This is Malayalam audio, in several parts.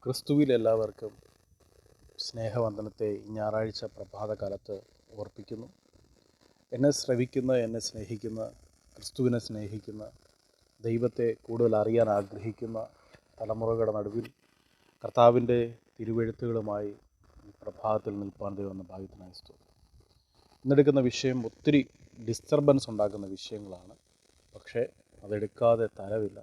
ക്രിസ്തുവിൽ എല്ലാവർക്കും സ്നേഹവന്ദനത്തെ ഞായറാഴ്ച പ്രഭാതകാലത്ത് ഓർപ്പിക്കുന്നു. എന്നെ ശ്രവിക്കുന്ന, എന്നെ സ്നേഹിക്കുന്ന, ക്രിസ്തുവിനെ സ്നേഹിക്കുന്ന, ദൈവത്തെ കൂടുതൽ അറിയാൻ ആഗ്രഹിക്കുന്ന തലമുറകളുടെ നടുവിൽ കർത്താവിൻ്റെ തിരുവെഴുത്തുകളുമായി ഈ പ്രഭാതത്തിൽ നിൽപ്പാൻ ദൈവം എന്ന ഭാഗ്യത്തിനായി സ്തോത്രം. ഇന്നെടുക്കുന്ന വിഷയം ഒത്തിരി ഡിസ്റ്റർബൻസ് ഉണ്ടാക്കുന്ന വിഷയങ്ങളാണ്. പക്ഷേ അതെടുക്കാതെ തരവില്ല.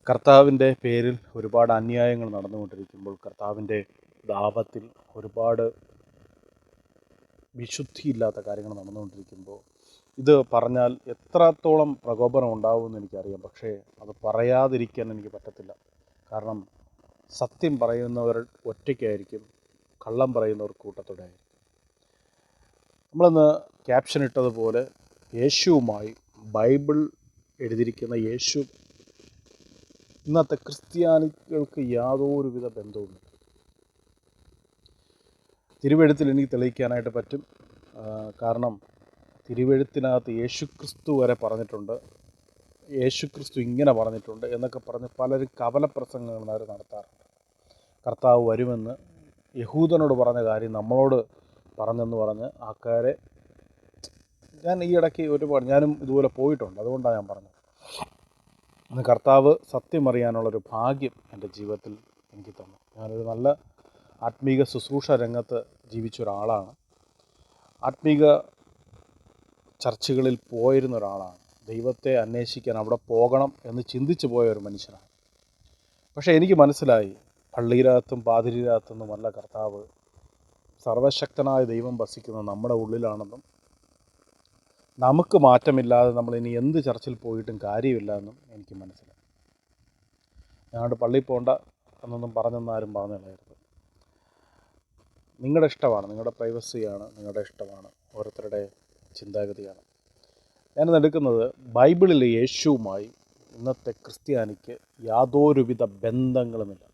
കർത്താവിൻ്റെ പേരിൽ ഒരുപാട് അന്യായങ്ങൾ നടന്നുകൊണ്ടിരിക്കുമ്പോൾ, കർത്താവിൻ്റെ ദാപത്തിൽ ഒരുപാട് വിശുദ്ധിയില്ലാത്ത കാര്യങ്ങൾ നടന്നുകൊണ്ടിരിക്കുമ്പോൾ, ഇത് പറഞ്ഞാൽ എത്രത്തോളം പ്രകോപനം ഉണ്ടാവുമെന്ന് എനിക്കറിയാം. പക്ഷേ അത് പറയാതിരിക്കാൻ എനിക്ക് പറ്റത്തില്ല. കാരണം സത്യം പറയുന്നവർ ഒറ്റയ്ക്കായിരിക്കും, കള്ളം പറയുന്നവർ കൂട്ടത്തോടെ ആയിരിക്കും. നമ്മളിന്ന് ക്യാപ്ഷൻ ഇട്ടതുപോലെ യേശുവുമായി ബൈബിൾ എഴുതിയിരിക്കുന്ന യേശു ഇന്നത്തെ ക്രിസ്ത്യാനികൾക്ക് യാതൊരുവിധ ബന്ധവുമില്ല. തിരുവെഴുത്തിൽ എനിക്ക് തെളിയിക്കാനായിട്ട് പറ്റും. കാരണം തിരുവെഴുത്തിനകത്ത് യേശുക്രിസ്തു വരെ പറഞ്ഞിട്ടുണ്ട്, യേശുക്രിസ്തു ഇങ്ങനെ പറഞ്ഞിട്ടുണ്ട് എന്നൊക്കെ പറഞ്ഞ് പലരും കപലപ്രസംഗങ്ങൾ നടത്താറുണ്ട്. കർത്താവ് വരുമെന്ന് യഹൂദനോട് പറഞ്ഞ കാര്യം നമ്മളോട് പറഞ്ഞെന്ന് പറഞ്ഞ് ആൾക്കാരെ, ഞാൻ ഈ ഇടയ്ക്ക് ഞാനും ഇതുപോലെ പോയിട്ടുണ്ട്, അതുകൊണ്ടാണ് ഞാൻ പറഞ്ഞത്. ഇന്ന് കർത്താവ് സത്യം അറിയാനുള്ളൊരു ഭാഗ്യം എൻ്റെ ജീവിതത്തിൽ എനിക്ക് തന്നു. ഞാനൊരു നല്ല ആത്മീക ശുശ്രൂഷ രംഗത്ത് ജീവിച്ച ഒരാളാണ്. ആത്മീക ചർച്ചകളിൽ പോയിരുന്ന ഒരാളാണ്. ദൈവത്തെ അന്വേഷിക്കാൻ അവിടെ പോകണം എന്ന് ചിന്തിച്ചു പോയ ഒരു മനുഷ്യനാണ്. പക്ഷേ എനിക്ക് മനസ്സിലായി, പള്ളിയിലകത്തും പാതിരിയിലകത്തൊന്നുമല്ല കർത്താവ്, സർവശക്തനായ ദൈവം വസിക്കുന്നത് നമ്മുടെ ഉള്ളിലാണെന്നും നമുക്ക് മാറ്റമില്ലാതെ നമ്മൾ ഇനി എന്ത് ചർച്ചിൽ പോയിട്ടും കാര്യമില്ല എന്നും എനിക്ക് മനസ്സിലായി. ഞങ്ങളുടെ പള്ളിയിൽ പോകണ്ട എന്നൊന്നും പറഞ്ഞെന്നാരും പറഞ്ഞില്ലായിരുന്നു. നിങ്ങളുടെ ഇഷ്ടമാണ്, നിങ്ങളുടെ പ്രൈവസിയാണ്, നിങ്ങളുടെ ഇഷ്ടമാണ്, ഓരോരുത്തരുടെ ചിന്താഗതിയാണ്. ഞാനിന്ന് എടുക്കുന്നത് ബൈബിളിലെ യേശുവുമായി ഇന്നത്തെ ക്രിസ്ത്യാനിക്ക് യാതൊരുവിധ ബന്ധങ്ങളുമില്ല.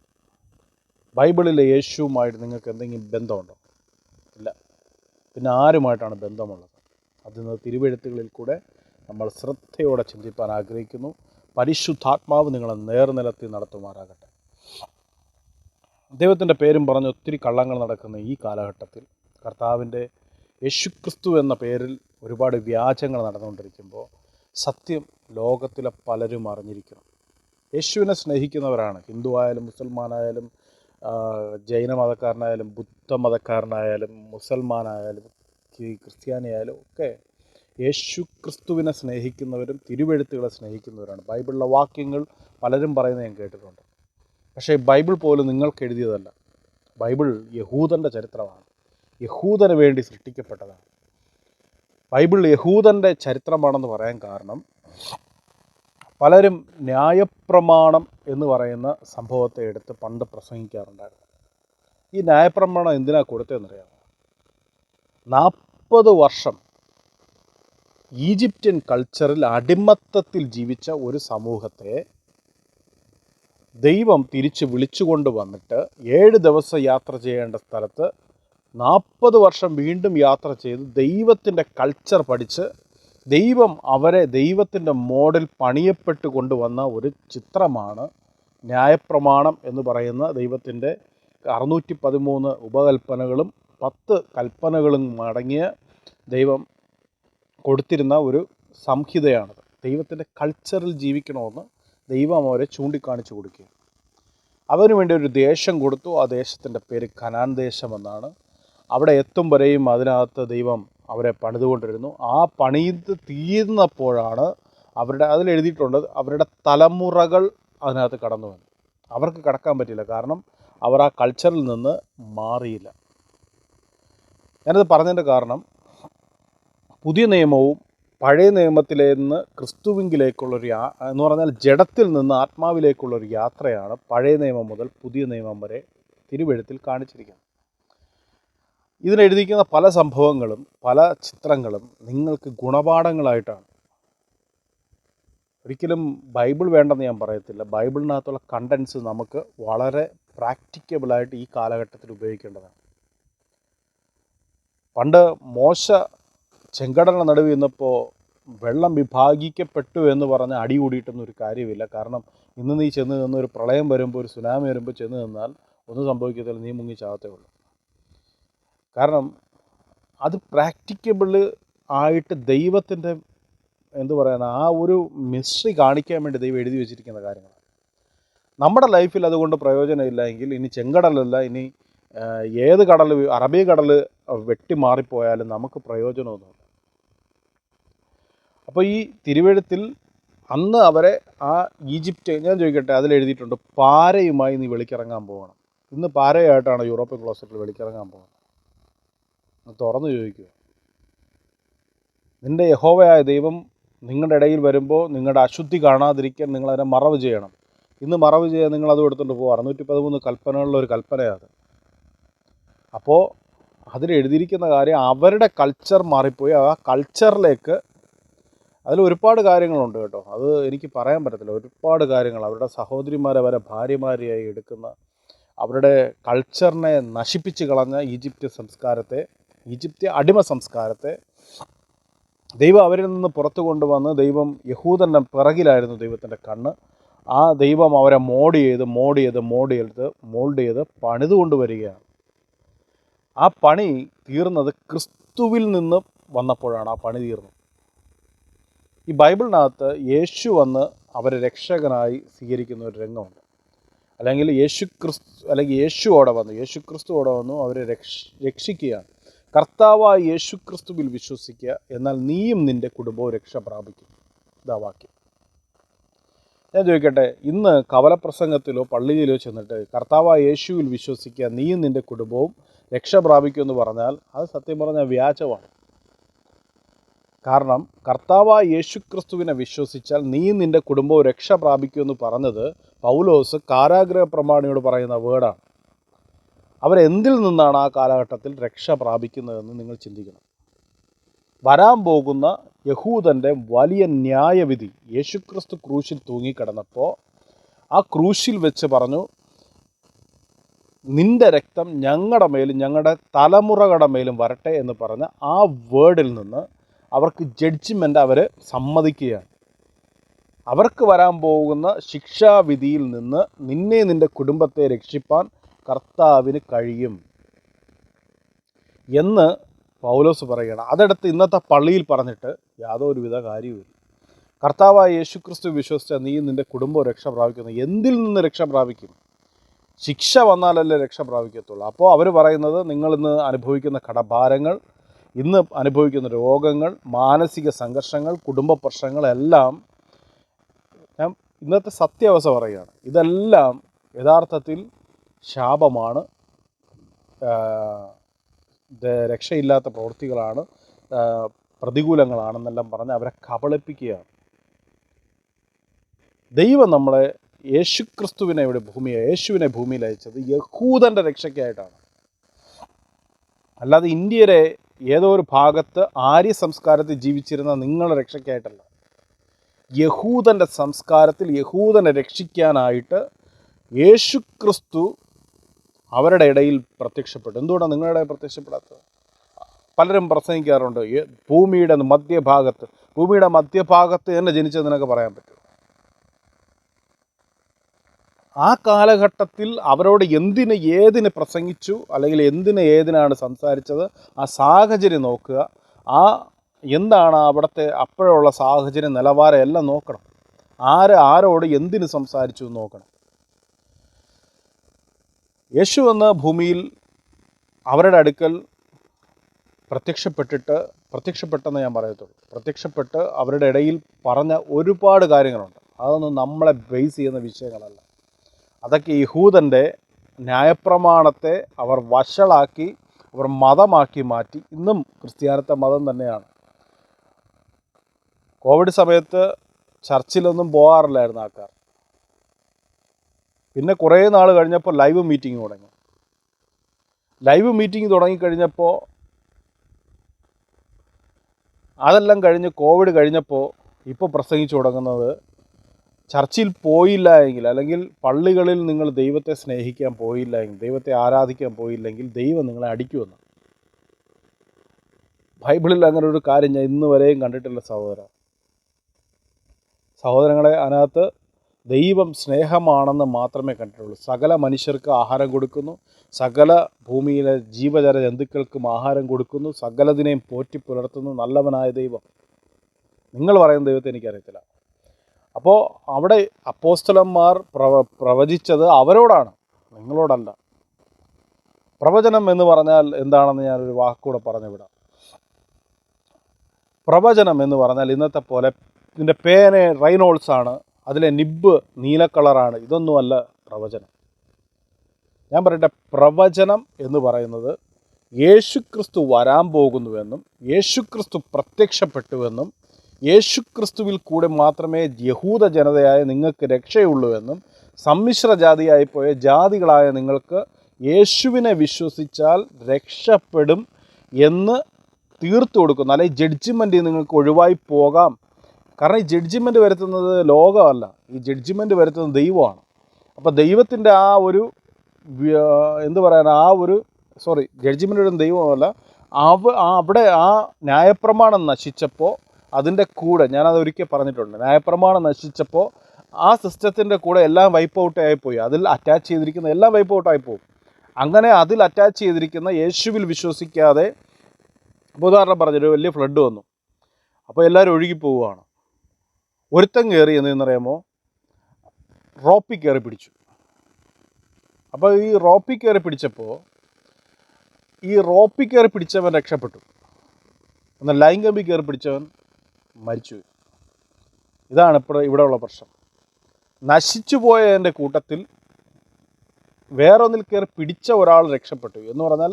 ബൈബിളിലെ യേശുവുമായിട്ട് നിങ്ങൾക്ക് എന്തെങ്കിലും ബന്ധമുണ്ടോ? ഇല്ല. പിന്നെ ആരുമായിട്ടാണ് ബന്ധമുള്ളത്? അതിന്ന് തിരുവെഴുത്തുകളിൽ കൂടെ നമ്മൾ ശ്രദ്ധയോടെ ചിന്തിപ്പാൻ ആഗ്രഹിക്കുന്നു. പരിശുദ്ധാത്മാവ് നിങ്ങളെ നേർനിലത്തി നടത്തുമാറാകട്ടെ. ദൈവത്തിൻ്റെ പേരും പറഞ്ഞ് ഒത്തിരി കള്ളങ്ങൾ നടക്കുന്ന ഈ കാലഘട്ടത്തിൽ കർത്താവിൻ്റെ യേശുക്രിസ്തു എന്ന പേരിൽ ഒരുപാട് വ്യാജങ്ങൾ നടന്നുകൊണ്ടിരിക്കുമ്പോൾ സത്യം ലോകത്തിലെ പലരും അറിഞ്ഞിരിക്കണം. യേശുവിനെ സ്നേഹിക്കുന്നവരാണ്. ഹിന്ദു ആയാലും മുസൽമാനായാലും ജൈന മതക്കാരനായാലും ബുദ്ധ മതക്കാരനായാലും മുസൽമാനായാലും ക്രിസ്ത്യാനിയായാലും ഒക്കെ യേശു ക്രിസ്തുവിനെ സ്നേഹിക്കുന്നവരും തിരുവെഴുത്തുകളെ സ്നേഹിക്കുന്നവരാണ്. ബൈബിളിലെ വാക്യങ്ങൾ പലരും പറയുന്നത് ഞാൻ കേട്ടിട്ടുണ്ട്. പക്ഷേ ബൈബിൾ പോലും നിങ്ങൾക്ക് എഴുതിയതല്ല. ബൈബിൾ യഹൂദൻ്റെ ചരിത്രമാണ്, യഹൂദന് വേണ്ടി സൃഷ്ടിക്കപ്പെട്ടതാണ്. ബൈബിൾ യഹൂദൻ്റെ ചരിത്രമാണെന്ന് പറയാൻ കാരണം, പലരും ന്യായപ്രമാണം എന്ന് പറയുന്ന സംഭവത്തെ എടുത്ത് പണ്ട് പ്രസംഗിക്കാറുണ്ടായിരുന്നു. ഈ ന്യായപ്രമാണം എന്തിനാ കൊടുത്തതെന്നറിയാമോ? 40 വർഷം ഈജിപ്ഷ്യൻ കൾച്ചറിൽ അടിമത്തത്തിൽ ജീവിച്ച ഒരു സമൂഹത്തെ ദൈവം തിരിച്ച് വിളിച്ചുകൊണ്ട് വന്നിട്ട് 7 ദിവസം യാത്ര ചെയ്യേണ്ട സ്ഥലത്ത് 40 വർഷം വീണ്ടും യാത്ര ചെയ്ത് ദൈവത്തിൻ്റെ കൾച്ചർ പഠിച്ച് ദൈവം അവരെ ദൈവത്തിൻ്റെ മോഡൽ പണിയപ്പെട്ട് കൊണ്ടുവന്ന ഒരു ചിത്രമാണ് ന്യായപ്രമാണം എന്ന് പറയുന്ന ദൈവത്തിൻ്റെ 613 ഉപകൽപ്പനകളും 10 കൽപ്പനകളും അടങ്ങിയ ദൈവം കൊടുത്തിരുന്ന ഒരു സംഹിതയാണത്. ദൈവത്തിൻ്റെ കൾച്ചറിൽ ജീവിക്കണമെന്ന് ദൈവം അവരെ ചൂണ്ടിക്കാണിച്ചു കൊടുക്കുക. അവന് വേണ്ടി ഒരു ദേശം കൊടുത്തു. ആ ദേശത്തിൻ്റെ പേര് കനാൻ ദേശം എന്നാണ്. അവിടെ എത്തും വരെയും അതിനകത്ത് ദൈവം അവരെ പണിതുകൊണ്ടിരുന്നു. ആ പണിത് തീർന്നപ്പോഴാണ് അതിലെഴുതിയിട്ടുണ്ട്, അവരുടെ തലമുറകൾ അതിനകത്ത് കടന്നു വന്നു. അവർക്ക് കടക്കാൻ പറ്റില്ല, കാരണം അവർ ആ കൾച്ചറിൽ നിന്ന് മാറിയില്ല. ഞാനത് പറഞ്ഞതിൻ്റെ കാരണം, പുതിയ നിയമവും പഴയ നിയമത്തിലെ നിന്ന് ക്രിസ്തുവിങ്കിലേക്കുള്ളൊരു എന്ന് പറഞ്ഞാൽ ജഡത്തിൽ നിന്ന് ആത്മാവിലേക്കുള്ളൊരു യാത്രയാണ് പഴയ നിയമം മുതൽ പുതിയ നിയമം വരെ തിരുവെഴുത്തിൽ കാണിച്ചിരിക്കുന്നത്. ഇതിലെഴുതിയിരിക്കുന്ന പല സംഭവങ്ങളും പല ചിത്രങ്ങളും നിങ്ങൾക്ക് ഗുണപാഠങ്ങളായിട്ടാണ്. ഒരിക്കലും ബൈബിൾ വേണ്ടെന്ന് ഞാൻ പറയത്തില്ല. ബൈബിളിനകത്തുള്ള കണ്ടൻസ് നമുക്ക് വളരെ പ്രാക്ടിക്കബിളായിട്ട് ഈ കാലഘട്ടത്തിൽ ഉപയോഗിക്കേണ്ടതാണ്. പണ്ട് മോശ ചെങ്കടലിന് നടുവിൽ നിന്നപ്പോൾ വെള്ളം വിഭാഗിക്കപ്പെട്ടു എന്ന് പറഞ്ഞ് അടി കൂടിയിട്ടൊന്നും ഒരു കാര്യമില്ല. കാരണം ഇന്ന് നീ ചെന്ന് നിന്ന് ഒരു പ്രളയം വരുമ്പോൾ, ഒരു സുനാമി വരുമ്പോൾ ചെന്ന് നിന്നാൽ ഒന്നും സംഭവിക്കത്തില്ല, നീ മുങ്ങി ചാകത്തേ ഉള്ളൂ. കാരണം അത് പ്രാക്ടിക്കബിൾ ആയിട്ട് ദൈവത്തിൻ്റെ ആ ഒരു മിസ്റ്ററി കാണിക്കാൻ വേണ്ടി ദൈവം എഴുതി വെച്ചിരിക്കുന്ന കാര്യങ്ങളാണ്. നമ്മുടെ ലൈഫിൽ അതുകൊണ്ട് പ്രയോജനമില്ല എങ്കിൽ ഇനി ചെങ്കടലല്ല, ഇനി ഏത് കടൽ, അറബി കടൽ വെട്ടി മാറിപ്പോയാലും നമുക്ക് പ്രയോജനമൊന്നുമില്ല. അപ്പോൾ ഈ തിരുവെഴുത്തിൽ അന്ന് അവരെ ആ ഈജിപ്റ്റ്, ഞാൻ ചോദിക്കട്ടെ, അതിലെഴുതിയിട്ടുണ്ട് പാരയുമായി നീ വെളിക്കിറങ്ങാൻ പോകണം. ഇന്ന് പാരയായിട്ടാണ് യൂറോപ്യൻ ക്ലോസറ്റിൽ വെളിക്കിറങ്ങാൻ പോകുന്നത്. തുറന്നു ചോദിക്കുക, നിൻ്റെ യഹോവയായ ദൈവം നിങ്ങളുടെ ഇടയിൽ വരുമ്പോൾ നിങ്ങളുടെ അശുദ്ധി കാണാതിരിക്കാൻ നിങ്ങളതിനെ മറവ് ചെയ്യണം. ഇന്ന് മറവ് ചെയ്യാൻ നിങ്ങളത് എടുത്തുകൊണ്ട് പോകുക. 613 കൽപ്പനകളിലൊരു കൽപ്പനയാണ്. അപ്പോൾ അതിലെഴുതിയിരിക്കുന്ന കാര്യം അവരുടെ കൾച്ചർ മാറിപ്പോയി. ആ കൾച്ചറിലേക്ക് അതിൽ ഒരുപാട് കാര്യങ്ങളുണ്ട് കേട്ടോ, അത് എനിക്ക് പറയാൻ പറ്റത്തില്ല. ഒരുപാട് കാര്യങ്ങൾ, അവരുടെ സഹോദരിമാരെ വരെ ഭാര്യമാരെയായി എടുക്കുന്ന, അവരുടെ കൾച്ചറിനെ നശിപ്പിച്ച് കളഞ്ഞ ഈജിപ്ത്യ അടിമ സംസ്കാരത്തെ ദൈവം അവരിൽ നിന്ന് പുറത്തു കൊണ്ടുവന്ന്, ദൈവം യഹൂദൻ്റെ പിറകിലായിരുന്നു ദൈവത്തിൻ്റെ കണ്ണ്. ആ ദൈവം അവരെ മോൾഡ് ചെയ്ത് പണിതുകൊണ്ടുവരികയാണ്. ആ പണി തീർന്നത് ക്രിസ്തുവിൽ നിന്ന് വന്നപ്പോഴാണ് ആ പണി തീർന്നത്. ഈ ബൈബിളിനകത്ത് യേശു വന്ന് അവരെ രക്ഷകനായി സ്വീകരിക്കുന്ന ഒരു രംഗമുണ്ട്. അല്ലെങ്കിൽ യേശുക്രിസ്തുവോടെ വന്നു അവരെ രക്ഷിക്കുകയാണ്. കർത്താവായ യേശുക്രിസ്തുവിൽ വിശ്വസിക്കുക, എന്നാൽ നീയും നിൻ്റെ കുടുംബവും രക്ഷ പ്രാപിക്കും. ഇതാ വാക്യം. ഞാൻ ചോദിക്കട്ടെ, ഇന്ന് കവലപ്രസംഗത്തിലോ പള്ളിയിലോ ചെന്നിട്ട് കർത്താവായ യേശുവിൽ വിശ്വസിക്കുക, നീയും നിൻ്റെ കുടുംബവും രക്ഷ പ്രാപിക്കുമെന്ന് പറഞ്ഞാൽ അത് സത്യം പറഞ്ഞാൽ വ്യാജമാണ്. കാരണം കർത്താവായ യേശുക്രിസ്തുവിനെ വിശ്വസിച്ചാൽ നീയും നിൻ്റെ കുടുംബവും രക്ഷ പ്രാപിക്കുമെന്ന് പറഞ്ഞത് പൗലോസ് കാരാഗൃഹ പ്രമാണിയോട് പറയുന്ന വേർഡാണ്. അവരെന്തിൽ നിന്നാണ് ആ കാലഘട്ടത്തിൽ രക്ഷ പ്രാപിക്കുന്നതെന്ന് നിങ്ങൾ ചിന്തിക്കണം. വരാൻ പോകുന്ന യഹൂദൻ്റെ വലിയ ന്യായവിധി, യേശുക്രിസ്തു ക്രൂശിൽ തൂങ്ങിക്കിടന്നപ്പോൾ ആ ക്രൂശിൽ വെച്ച് പറഞ്ഞു, നിൻ്റെ രക്തം ഞങ്ങളുടെ മേലും ഞങ്ങളുടെ തലമുറകളുടെ മേലും വരട്ടെ എന്ന് പറഞ്ഞ ആ വേർഡിൽ നിന്ന് അവർക്ക് ജഡ്ജ്മെൻ്റ് അവർ സമ്മതിക്കുകയാണ്. അവർക്ക് വരാൻ പോകുന്ന ശിക്ഷാവിധിയിൽ നിന്ന് നിന്നെ നിൻ്റെ കുടുംബത്തെ രക്ഷിപ്പാൻ കർത്താവിന് കഴിയും എന്ന് പൗലോസ് പറയുകയാണ്. അതെടുത്ത് ഇന്നത്തെ പള്ളിയിൽ പറഞ്ഞിട്ട് യാതൊരുവിധ കാര്യവുമില്ല. കർത്താവായ യേശുക്രിസ്തു വിശ്വസിച്ച നീ നിൻ്റെ കുടുംബം രക്ഷ പ്രാപിക്കുന്നു. എന്തിൽ നിന്ന് രക്ഷ പ്രാപിക്കും? ശിക്ഷ വന്നാലല്ലേ രക്ഷ പ്രാപിക്കത്തുള്ളൂ. അപ്പോൾ അവർ പറയുന്നത്, നിങ്ങളിന്ന് അനുഭവിക്കുന്ന കടഭാരങ്ങൾ, ഇന്ന് അനുഭവിക്കുന്ന രോഗങ്ങൾ, മാനസിക സംഘർഷങ്ങൾ, കുടുംബ പ്രശ്നങ്ങളെല്ലാം, ഞാൻ ഇന്നത്തെ സത്യാവസ്ഥ പറയുകയാണ്, ഇതെല്ലാം യഥാർത്ഥത്തിൽ ശാപമാണ്, രക്ഷയില്ലാത്ത പ്രവൃത്തികളാണ്, പ്രതികൂലങ്ങളാണെന്നെല്ലാം പറഞ്ഞ് അവരെ കബളിപ്പിക്കുകയാണ്. ദൈവം നമ്മളെ യേശുവിനെ ഭൂമിയിൽ അയച്ചത് യഹൂദൻ്റെ രക്ഷയ്ക്കായിട്ടാണ്. അല്ലാതെ ഇന്ത്യയിലെ ഏതോ ഒരു ഭാഗത്ത് ആര്യ സംസ്കാരത്തിൽ ജീവിച്ചിരുന്ന നിങ്ങളുടെ രക്ഷയ്ക്കായിട്ടല്ല. യഹൂദൻ്റെ സംസ്കാരത്തിൽ യഹൂദനെ രക്ഷിക്കാനായിട്ട് യേശുക്രിസ്തു അവരുടെ ഇടയിൽ പ്രത്യക്ഷപ്പെട്ടു. എന്തുകൊണ്ടാണ് നിങ്ങളുടെ ഇടയിൽ പ്രത്യക്ഷപ്പെടാത്തത്? പലരും പ്രസംഗിക്കാറുണ്ട്, ഭൂമിയുടെ മധ്യഭാഗത്ത് തന്നെ ജനിച്ചതെന്നൊക്കെ പറയാൻ പറ്റും. ആ കാലഘട്ടത്തിൽ അവരോട് ഏതിന് പ്രസംഗിച്ചു, അല്ലെങ്കിൽ ഏതിനാണ് സംസാരിച്ചത്, ആ സാഹചര്യം നോക്കുക. എന്താണ് അവിടുത്തെ അപ്പോഴുള്ള സാഹചര്യം, നിലവാരം എല്ലാം നോക്കണം. ആരോട് എന്തിന് സംസാരിച്ചു എന്ന് നോക്കണം. യേശു എന്ന ഭൂമിയിൽ അവരുടെ അടുക്കൽ പ്രത്യക്ഷപ്പെട്ടെന്ന് ഞാൻ പറയത്തുള്ളൂ. പ്രത്യക്ഷപ്പെട്ട് അവരുടെ ഇടയിൽ പറഞ്ഞ ഒരുപാട് കാര്യങ്ങളുണ്ട്. അതൊന്നും നമ്മളെ ബേസ് ചെയ്യുന്ന വിഷയങ്ങളല്ല. അതൊക്കെ യഹൂദൻ്റെ ന്യായപ്രമാണത്തെ അവർ വഷളാക്കി, അവർ മതമാക്കി മാറ്റി. ഇന്നും ക്രിസ്ത്യാനിത്തെ മതം തന്നെയാണ്. കോവിഡ് സമയത്ത് ചർച്ചിലൊന്നും പോകാറില്ലായിരുന്നു ആൾക്കാർ. പിന്നെ കുറേ നാൾ കഴിഞ്ഞപ്പോൾ ലൈവ് മീറ്റിംഗ് തുടങ്ങിക്കഴിഞ്ഞപ്പോൾ അതെല്ലാം കഴിഞ്ഞ് കോവിഡ് കഴിഞ്ഞപ്പോൾ ഇപ്പോൾ പ്രസംഗിച്ചു തുടങ്ങുന്നത്, ചർച്ചിൽ പോയില്ല എങ്കിൽ, അല്ലെങ്കിൽ പള്ളികളിൽ നിങ്ങൾ ദൈവത്തെ സ്നേഹിക്കാൻ പോയില്ല എങ്കിൽ, ദൈവത്തെ ആരാധിക്കാൻ പോയില്ലെങ്കിൽ ദൈവം നിങ്ങളെ അടിക്കുമെന്ന്. ബൈബിളിൽ അങ്ങനെ ഒരു കാര്യം ഞാൻ ഇന്ന് വരെയും കണ്ടിട്ടില്ല സഹോദര. സഹോദരങ്ങളെ, അതിനകത്ത് ദൈവം സ്നേഹമാണെന്ന് മാത്രമേ കണ്ടിട്ടുള്ളൂ. സകല മനുഷ്യർക്ക് ആഹാരം കൊടുക്കുന്നു, സകല ഭൂമിയിലെ ജീവജല ജന്തുക്കൾക്കും ആഹാരം കൊടുക്കുന്നു, സകലതിനെയും പോറ്റി പുലർത്തുന്നു നല്ലവനായ ദൈവം. നിങ്ങൾ പറയുന്ന ദൈവത്തെ എനിക്കറിയത്തില്ല. അപ്പോൾ അവിടെ അപ്പോസ്തലന്മാർ പ്രവചിച്ചത് അവരോടാണ്, നിങ്ങളോടല്ല. പ്രവചനം എന്ന് പറഞ്ഞാൽ എന്താണെന്ന് ഞാനൊരു വാക്കുകൂടെ പറഞ്ഞു വിടാം. പ്രവചനം എന്ന് പറഞ്ഞാൽ ഇന്നത്തെ പോലെ ഇതിൻ്റെ പേന റൈനോൾസ് ആണ്, അതിലെ നിബ്ബ് നീല കളറാണ്, ഇതൊന്നുമല്ല പ്രവചനം. ഞാൻ പറയട്ടെ, പ്രവചനം എന്ന് പറയുന്നത് യേശുക്രിസ്തു വരാൻ പോകുന്നുവെന്നും യേശുക്രിസ്തു പ്രത്യക്ഷപ്പെട്ടുവെന്നും യേശുക്രിസ്തുവിൽ കൂടെ മാത്രമേ യഹൂദ ജനതയായ നിങ്ങൾക്ക് രക്ഷയുള്ളൂ എന്നും സമ്മിശ്ര ജാതിയായിപ്പോയ ജാതികളായ നിങ്ങൾക്ക് യേശുവിനെ വിശ്വസിച്ചാൽ രക്ഷപ്പെടും എന്ന് തീർത്തു കൊടുക്കുന്നു. അല്ലെങ്കിൽ ജഡ്ജിമെൻറ്റ് നിങ്ങൾക്ക് ഒഴിവായി പോകാം. കാരണം ഈ ജഡ്ജിമെൻറ്റ് വരുത്തുന്നത് ലോകമല്ല, ഈ ജഡ്ജിമെൻറ്റ് വരുത്തുന്നത് ദൈവമാണ്. അപ്പോൾ ദൈവത്തിൻ്റെ ആ ഒരു ജഡ്ജിമെൻ്റ് വരുന്ന ദൈവമല്ല. അവിടെ ആ ന്യായപ്രമാണം നശിച്ചപ്പോൾ അതിൻ്റെ കൂടെ, ഞാനത് ഒരിക്കൽ പറഞ്ഞിട്ടുണ്ട്, ന്യായപ്രമാണം നശിച്ചപ്പോൾ ആ സിസ്റ്റത്തിൻ്റെ കൂടെ എല്ലാം വൈപ്പ് ഔട്ട് ആയിപ്പോയി. അതിൽ അറ്റാച്ച് ചെയ്തിരിക്കുന്ന എല്ലാം വൈപ്പ് ഔട്ട് ആയിപ്പോവും. അങ്ങനെ അതിൽ അറ്റാച്ച് ചെയ്തിരിക്കുന്ന യേശുവിൽ വിശ്വസിക്കാതെ, ഉദാഹരണം പറഞ്ഞൊരു വലിയ ഫ്ലഡ് വന്നു, അപ്പോൾ എല്ലാവരും ഒഴുകി പോവുകയാണ്. ഒരുത്തൻ കയറി എന്നറിയാമോ, റോപ്പിൽ കയറി പിടിച്ചു. അപ്പോൾ ഈ റോപ്പിൽ കയറി പിടിച്ചപ്പോൾ ഈ റോപ്പിൽ കയറി പിടിച്ചവൻ രക്ഷപ്പെട്ടു, എന്നാൽ ലൈൻ കമ്പി കയറി പിടിച്ചവൻ മരിച്ചു. ഇതാണ് ഇവിടെയുള്ള പ്രശ്നം. നശിച്ചു പോയതിൻ്റെ കൂട്ടത്തിൽ വേറൊന്നിൽ കയറി പിടിച്ച ഒരാൾ രക്ഷപ്പെട്ടു എന്ന് പറഞ്ഞാൽ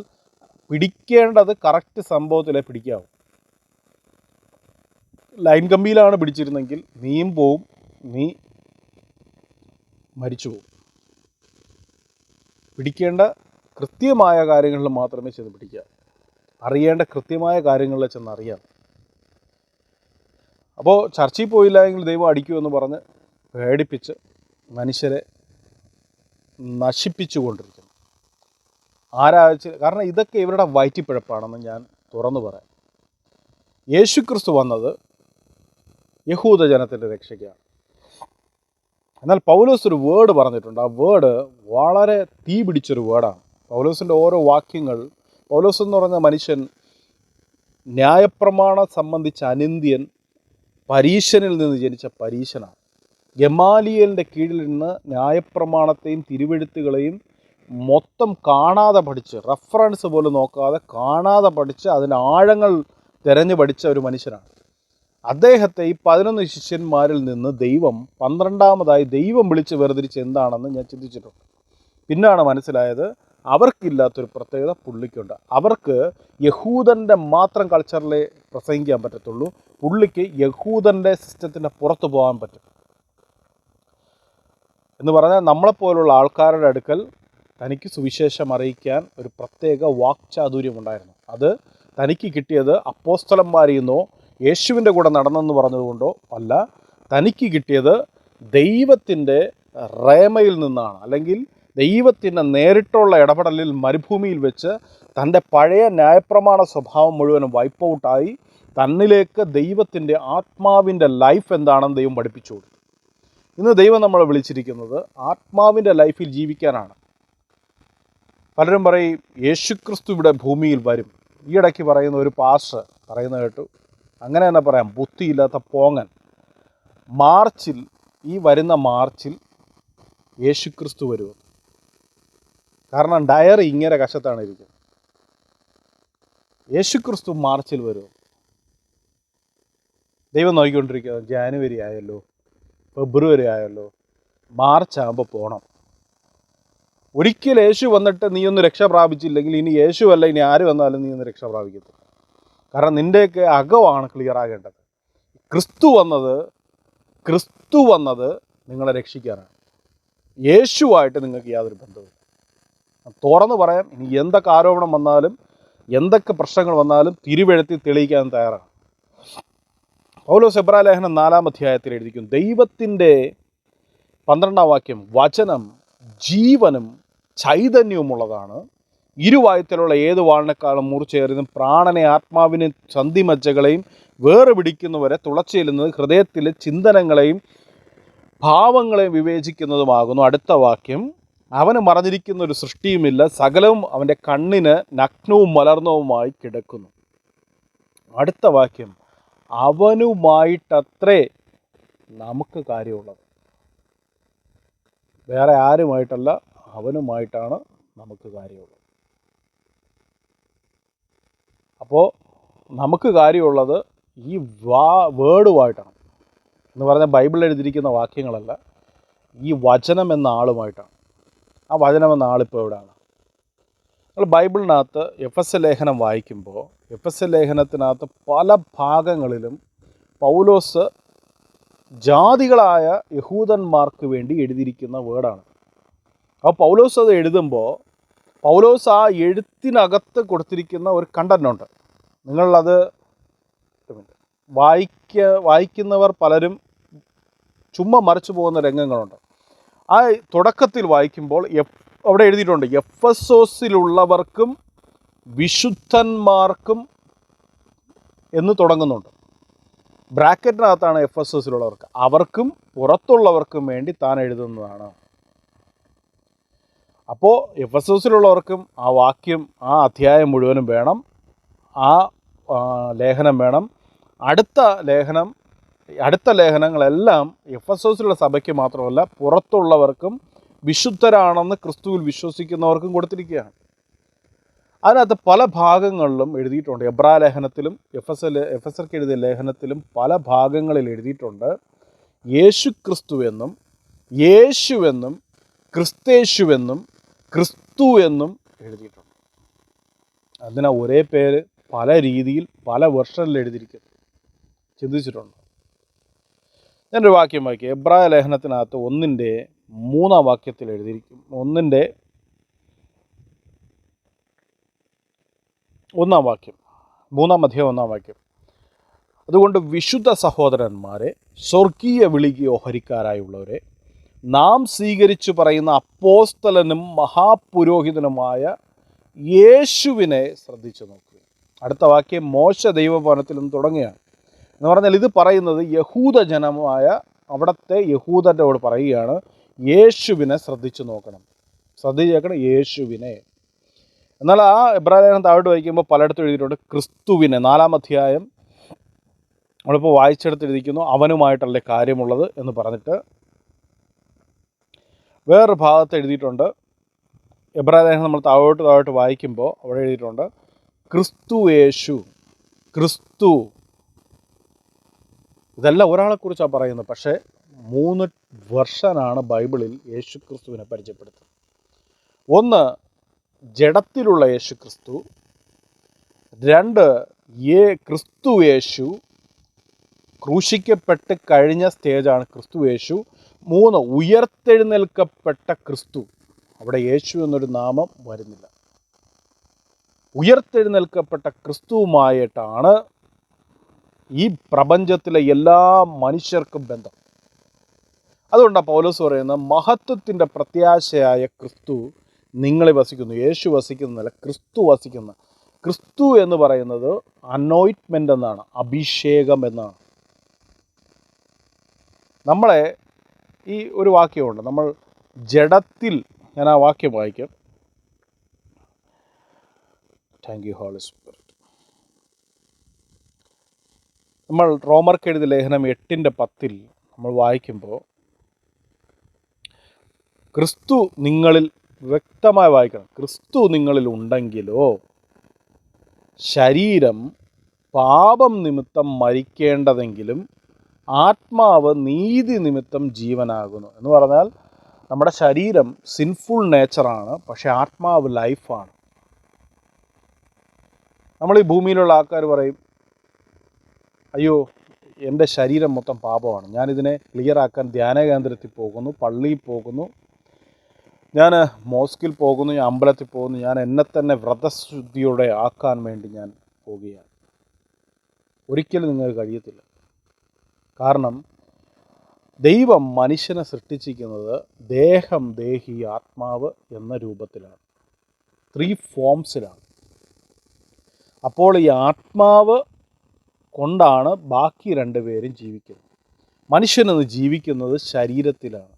പിടിക്കേണ്ടത് കറക്റ്റ് സംഭവത്തിലേ പിടിക്കാവും. ലൈൻ കമ്പിയിലാണ് പിടിച്ചിരുന്നെങ്കിൽ നീയും പോവും, നീ മരിച്ചു പോവും. പിടിക്കേണ്ട കൃത്യമായ കാര്യങ്ങളിൽ മാത്രമേ ചെന്ന് പിടിക്കുക, അറിയേണ്ട കൃത്യമായ കാര്യങ്ങളിൽ ചെന്ന് അറിയാം. അപ്പോൾ ചർച്ചയിൽ പോയില്ല എങ്കിൽ ദൈവം അടിക്കുമെന്ന് പറഞ്ഞ് പേടിപ്പിച്ച് മനുഷ്യരെ നശിപ്പിച്ചു കൊണ്ടിരിക്കുന്നു. കാരണം ഇതൊക്കെ ഇവരുടെ വയറ്റിപ്പിഴപ്പാണെന്ന് ഞാൻ തുറന്നു പറയാം. യേശുക്രിസ്തു വന്നത് യഹൂദ ജനത്തിൻ്റെ രക്ഷയ്ക്കാണ്. എന്നാൽ പൗലോസ് ഒരു വേർഡ് പറഞ്ഞിട്ടുണ്ട്. ആ വേർഡ് വളരെ തീ പിടിച്ചൊരു വേർഡാണ്. പൗലോസിൻ്റെ ഓരോ വാക്യങ്ങൾ, പൗലോസ് എന്ന് പറഞ്ഞ മനുഷ്യൻ ന്യായപ്രമാണം സംബന്ധിച്ച അനിന്ദ്യൻ, പരീശനിൽ നിന്ന് ജനിച്ച പരീശനാണ്. ഗമാലിയേലിൻ്റെ കീഴിൽ നിന്ന് ന്യായപ്രമാണത്തെയും തിരുവെഴുത്തുകളെയും മൊത്തം കാണാതെ പഠിച്ച്, റെഫറൻസ് പോലും നോക്കാതെ കാണാതെ പഠിച്ച് അതിൻ്റെ ആഴങ്ങൾ തിരഞ്ഞു പഠിച്ച ഒരു മനുഷ്യനാണ്. അദ്ദേഹത്തെ ഈ 11 ശിഷ്യന്മാരിൽ നിന്ന് ദൈവം 12ാമതായി ദൈവം വിളിച്ച് വേർതിരിച്ച് എന്താണെന്ന് ഞാൻ ചിന്തിച്ചിട്ടുണ്ട്. പിന്നാണ് മനസ്സിലായത് അവർക്കില്ലാത്തൊരു പ്രത്യേകത പുള്ളിക്കുണ്ട്. അവർക്ക് യഹൂദൻ്റെ മാത്രം കൾച്ചറിലെ പ്രസംഗിക്കാൻ പറ്റത്തുള്ളൂ. പുള്ളിക്ക് യഹൂദൻ്റെ സിസ്റ്റത്തിൻ്റെ പുറത്ത് പോകാൻ പറ്റും. എന്ന് പറഞ്ഞാൽ നമ്മളെപ്പോലുള്ള ആൾക്കാരുടെ അടുക്കൽ തനിക്ക് സുവിശേഷം അറിയിക്കാൻ ഒരു പ്രത്യേക വാക്ചാതുര്യമുണ്ടായിരുന്നു. അത് തനിക്ക് കിട്ടിയത് അപ്പോസ്തലന്മാരിൽ നിന്നോ യേശുവിൻ്റെ കൂടെ നടന്നെന്ന് പറഞ്ഞതുകൊണ്ടോ അല്ല, തനിക്ക് കിട്ടിയത് ദൈവത്തിൻ്റെ റേമയിൽ നിന്നാണ്. അല്ലെങ്കിൽ ദൈവത്തിൻ്റെ നേരിട്ടുള്ള ഇടപെടലിൽ മരുഭൂമിയിൽ വെച്ച് തൻ്റെ പഴയ ന്യായപ്രമാണ സ്വഭാവം മുഴുവനും വൈപ്പ് ഔട്ടായി തന്നിലേക്ക് ദൈവത്തിൻ്റെ ആത്മാവിൻ്റെ ലൈഫ് എന്താണെന്ന് ദൈവം പഠിപ്പിച്ചു കൊടുത്തു. ഇന്ന് ദൈവം നമ്മളെ വിളിച്ചിരിക്കുന്നത് ആത്മാവിൻ്റെ ലൈഫിൽ ജീവിക്കാനാണ്. പലരും പറയും യേശുക്രിസ്തു ഇവിടെ ഭൂമിയിൽ വരും. ഈയിടയ്ക്ക് പറയുന്ന ഒരു പാസ്റ്റർ പറയുന്നത് കേട്ടു, അങ്ങനെ തന്നെ പറയാം, ബുദ്ധിയില്ലാത്ത പോങ്ങൻ, മാർച്ചിൽ, ഈ വരുന്ന മാർച്ചിൽ യേശുക്രിസ്തു വരുമെന്ന്. കാരണം ഡയറി ഇങ്ങനെ കശത്താണ് ഇരിക്കുന്നത്. യേശുക്രിസ്തു മാർച്ചിൽ വരുമോ? ദൈവം നോക്കിക്കൊണ്ടിരിക്കുന്നത് ജാനുവരി ആയല്ലോ, ഫെബ്രുവരി ആയല്ലോ, മാർച്ച് ആകുമ്പോൾ പോകണം. ഒരിക്കൽ യേശു വന്നിട്ട് നീ ഒന്ന് രക്ഷ പ്രാപിച്ചില്ലെങ്കിൽ ഇനി യേശു അല്ല, ഇനി ആര് വന്നാലും നീ ഒന്ന് രക്ഷ പ്രാപിക്കത്തില്ല. കാരണം നിൻ്റെയൊക്കെ അകമാണ് ക്ലിയർ ആകേണ്ടത്. ക്രിസ്തു വന്നത് നിങ്ങളെ രക്ഷിക്കാനാണ്. യേശുവായിട്ട് നിങ്ങൾക്ക് യാതൊരു ബന്ധവും. തുറന്ന് പറയാം, ഇനി എന്തൊക്കെ ആരോപണം വന്നാലും എന്തൊക്കെ പ്രശ്നങ്ങൾ വന്നാലും തിരുവെഴുത്തി തെളിയിക്കാൻ തയ്യാറാണ്. പൗലോസ് എബ്രായ ലേഖനം 4-ാം അധ്യായത്തിൽ എഴുതിക്കുന്നു, ദൈവത്തിൻ്റെ 12-ാം വാക്യം, വചനം ജീവനും ചൈതന്യവുമുള്ളതാണ്, ഇരുവായുത്തിലുള്ള ഏത് വാളിനേക്കാളും മൂർച്ചയേറിയതും പ്രാണനെ ആത്മാവിനെ സന്ധിമജ്ജകളെയും വേറെ പിടിക്കുന്നവരെ തുളച്ചെല്ലുന്നത് ഹൃദയത്തിലെ ചിന്തനങ്ങളെയും ഭാവങ്ങളെയും വിവേചിക്കുന്നതുമാകുന്നു. അടുത്ത വാക്യം, അവന് മറഞ്ഞിരിക്കുന്ന ഒരു സൃഷ്ടിയുമില്ല, സകലവും അവൻ്റെ കണ്ണിന് നഗ്നവും മലർന്നവുമായി കിടക്കുന്നു. അടുത്ത വാക്യം, അവനുമായിട്ടത്രേ നമുക്ക് കാര്യമുള്ളത്. വേറെ ആരുമായിട്ടല്ല, അവനുമായിട്ടാണ് നമുക്ക് കാര്യമുള്ളത്. അപ്പോൾ നമുക്ക് കാര്യമുള്ളത് ഈ വേർഡുമായിട്ടാണ്. എന്ന് പറഞ്ഞാൽ ബൈബിളിൽ എഴുതിയിരിക്കുന്ന വാക്യങ്ങളല്ല, ഈ വചനം എന്ന ആളുമായിട്ടാണ്. ആ വചനം എന്ന ആളിപ്പോൾ എവിടെയാണ്? നമ്മൾ ബൈബിളിനകത്ത് എഫെസ്യ ലേഖനം വായിക്കുമ്പോൾ എഫെസ്യ ലേഖനത്തിനകത്ത് പല ഭാഗങ്ങളിലും പൗലോസ് ജാതികളായ യഹൂദന്മാർക്ക് വേണ്ടി എഴുതിയിരിക്കുന്ന വേർഡാണ്. അപ്പോൾ പൗലോസ് അത് എഴുതുമ്പോൾ പൗലോസ് ആ എഴുത്തിനകത്ത് കൊടുത്തിരിക്കുന്ന ഒരു കണ്ടൻ്റുണ്ട്. നിങ്ങളത് വായിക്കുന്നവർ പലരും ചുമ്മാ മറിച്ചു പോകുന്ന രംഗങ്ങളുണ്ട്. ആ തുടക്കത്തിൽ വായിക്കുമ്പോൾ അവിടെ എഴുതിയിട്ടുണ്ട്, എഫെസോസിലുള്ളവർക്കും വിശുദ്ധന്മാർക്കും എന്ന് തുടങ്ങുന്നുണ്ട്. ബ്രാക്കറ്റിനകത്താണ് എഫെസോസിലുള്ളവർക്ക്, അവർക്കും പുറത്തുള്ളവർക്കും വേണ്ടി താൻ എഴുതുന്നതാണ്. അപ്പോൾ എഫെസോസിലുള്ളവർക്കും ആ വാക്യം, ആ അധ്യായം മുഴുവനും വേണം, ആ ലേഖനം വേണം. അടുത്ത ലേഖനങ്ങളെല്ലാം എഫെസോസിലുള്ള സഭയ്ക്ക് മാത്രമല്ല, പുറത്തുള്ളവർക്കും വിശുദ്ധരാണെന്ന് ക്രിസ്തുവിൽ വിശ്വസിക്കുന്നവർക്കും കൊടുത്തിരിക്കുകയാണ്. അതിനകത്ത് പല ഭാഗങ്ങളിലും എഴുതിയിട്ടുണ്ട്. എബ്രായ ലേഖനത്തിലും എഫെസർക്ക് എഴുതിയ ലേഖനത്തിലും പല ഭാഗങ്ങളിൽ എഴുതിയിട്ടുണ്ട് യേശു ക്രിസ്തുവെന്നും യേശുവെന്നും ക്രിസ്തേശുവെന്നും ക്രിസ്തു എന്നും എഴുതിയിട്ടുണ്ട്. അതിനാ ഒരേ പേര് പല രീതിയിൽ പല വെർഷനിൽ എഴുതിയിരിക്കുന്നു. ചിന്തിച്ചിട്ടുണ്ട്? ഞാനൊരു വാക്യം വായിക്കുക. എബ്രായ ലേഖനത്തിനകത്ത് 1:3 വാക്യത്തിൽ എഴുതിയിരിക്കും. 1 വാക്യം, 3 വാക്യം. അതുകൊണ്ട് വിശുദ്ധ സഹോദരന്മാരെ, സ്വർഗീയ വിളിക്ക് ഓഹരിക്കാരായുള്ളവരെ, നാം സ്വീകരിച്ചു പറയുന്ന അപ്പോസ്തലനും മഹാപുരോഹിതനുമായ യേശുവിനെ ശ്രദ്ധിച്ചു നോക്കുക. അടുത്ത വാക്യം മോശ ദൈവഭവനത്തിൽ നിന്ന് തുടങ്ങുകയാണ്. എന്ന് പറഞ്ഞാൽ ഇത് പറയുന്നത് യഹൂദജനമായ അവിടുത്തെ യഹൂദരോട് പറയുകയാണ്, യേശുവിനെ ശ്രദ്ധിച്ചു നോക്കണം, ശ്രദ്ധിച്ചേക്കണം യേശുവിനെ. എന്നാൽ ആ എബ്രായ ലേഖനം താഴോട്ട് വായിക്കുമ്പോൾ പലയിടത്തും എഴുതിയിട്ടുണ്ട് ക്രിസ്തുവിനെ. 4-ാം അധ്യായം നമ്മളിപ്പോൾ വായിച്ചെടുത്ത് എഴുതിക്കുന്നു, അവനുമായിട്ടല്ലേ കാര്യമുള്ളത് എന്ന് പറഞ്ഞിട്ട്. വേറൊരു ഭാഗത്ത് എഴുതിയിട്ടുണ്ട്, എബ്രായ ലേഖനം നമ്മൾ താഴോട്ട് വായിക്കുമ്പോൾ അവിടെ എഴുതിയിട്ടുണ്ട് ക്രിസ്തു യേശു, ക്രിസ്തു. ഇതെല്ലാം ഒരാളെക്കുറിച്ചാണ് പറയുന്നത്. പക്ഷേ 3 വെർഷനാണ് ബൈബിളിൽ യേശു ക്രിസ്തുവിനെ പരിചയപ്പെടുത്തുന്നത്. ഒന്ന്, ജഡത്തിലുള്ള യേശു ക്രിസ്തു. 2, ക്രിസ്തു യേശു, ക്രൂശിക്കപ്പെട്ട് കഴിഞ്ഞ സ്റ്റേജാണ് ക്രിസ്തു യേശു. 3, ഉയർത്തെഴുന്നേൽക്കപ്പെട്ട ക്രിസ്തു. അവിടെ യേശു എന്നൊരു നാമം വരുന്നില്ല. ഉയർത്തെഴുന്നേൽക്കപ്പെട്ട ക്രിസ്തുവുമായിട്ടാണ് ഈ പ്രപഞ്ചത്തിലെ എല്ലാ മനുഷ്യർക്കും ബന്ധം. അതുകൊണ്ടാണ് പൗലോസ് പറയുന്നത്, മഹത്വത്തിൻ്റെ പ്രത്യാശയായ ക്രിസ്തു നിങ്ങളെ വസിക്കുന്നു. യേശു വസിക്കുന്നതല്ല, ക്രിസ്തു വസിക്കുന്ന. ക്രിസ്തു എന്ന് പറയുന്നത് അനോയിൻറ്റ്മെൻ്റ് എന്നാണ്, അഭിഷേകം എന്നാണ്. നമ്മളെ ഈ ഒരു വാക്യമുണ്ട്, നമ്മൾ ജഡത്തിൽ, ഞാൻ ആ വാക്യം വായിക്കാം. Thank you holy spirit. നമ്മൾ റോമർക്ക് എഴുതിയ ലേഖനം 8:10 നമ്മൾ വായിക്കുമ്പോൾ ക്രിസ്തു നിങ്ങളിൽ, വ്യക്തമായി വായിക്കണം, ക്രിസ്തു നിങ്ങളിൽ ഉണ്ടെങ്കിലോ ശരീരം പാപം നിമിത്തം മരിക്കേണ്ടതെങ്കിലും ആത്മാവ് നീതി നിമിത്തം ജീവനാകുന്നു. എന്ന് പറഞ്ഞാൽ നമ്മുടെ ശരീരം സിൻഫുൾ നേച്ചറാണ്, പക്ഷേ ആത്മാവ് ലൈഫാണ്. നമ്മൾ ഈ ഭൂമിയിലുള്ള ആൾക്കാർ പറയും, അയ്യോ എൻ്റെ ശരീരം മൊത്തം പാപമാണ്, ഞാനിതിനെ ക്ലിയറാക്കാൻ ധ്യാന കേന്ദ്രത്തിൽ പോകുന്നു, പള്ളിയിൽ പോകുന്നു, ഞാൻ മോസ്കിൽ പോകുന്നു, ഞാൻ അമ്പലത്തിൽ പോകുന്നു, ഞാൻ എന്നെ തന്നെ വ്രതശുദ്ധിയോടെ ആക്കാൻ വേണ്ടി ഞാൻ പോകുകയാണ്. ഒരിക്കലും നിങ്ങൾക്ക് കഴിയത്തില്ല. കാരണം ദൈവം മനുഷ്യനെ സൃഷ്ടിച്ചിരിക്കുന്നത് ദേഹം, ദേഹി, ആത്മാവ് എന്ന രൂപത്തിലാണ്, 3 ഫോംസിലാണ്. അപ്പോൾ ഈ ആത്മാവ് കൊണ്ടാണ് ബാക്കി രണ്ടുപേരും ജീവിക്കുന്നത്. മനുഷ്യനെന്ന് ജീവിക്കുന്നത് ശരീരത്തിലാണ്.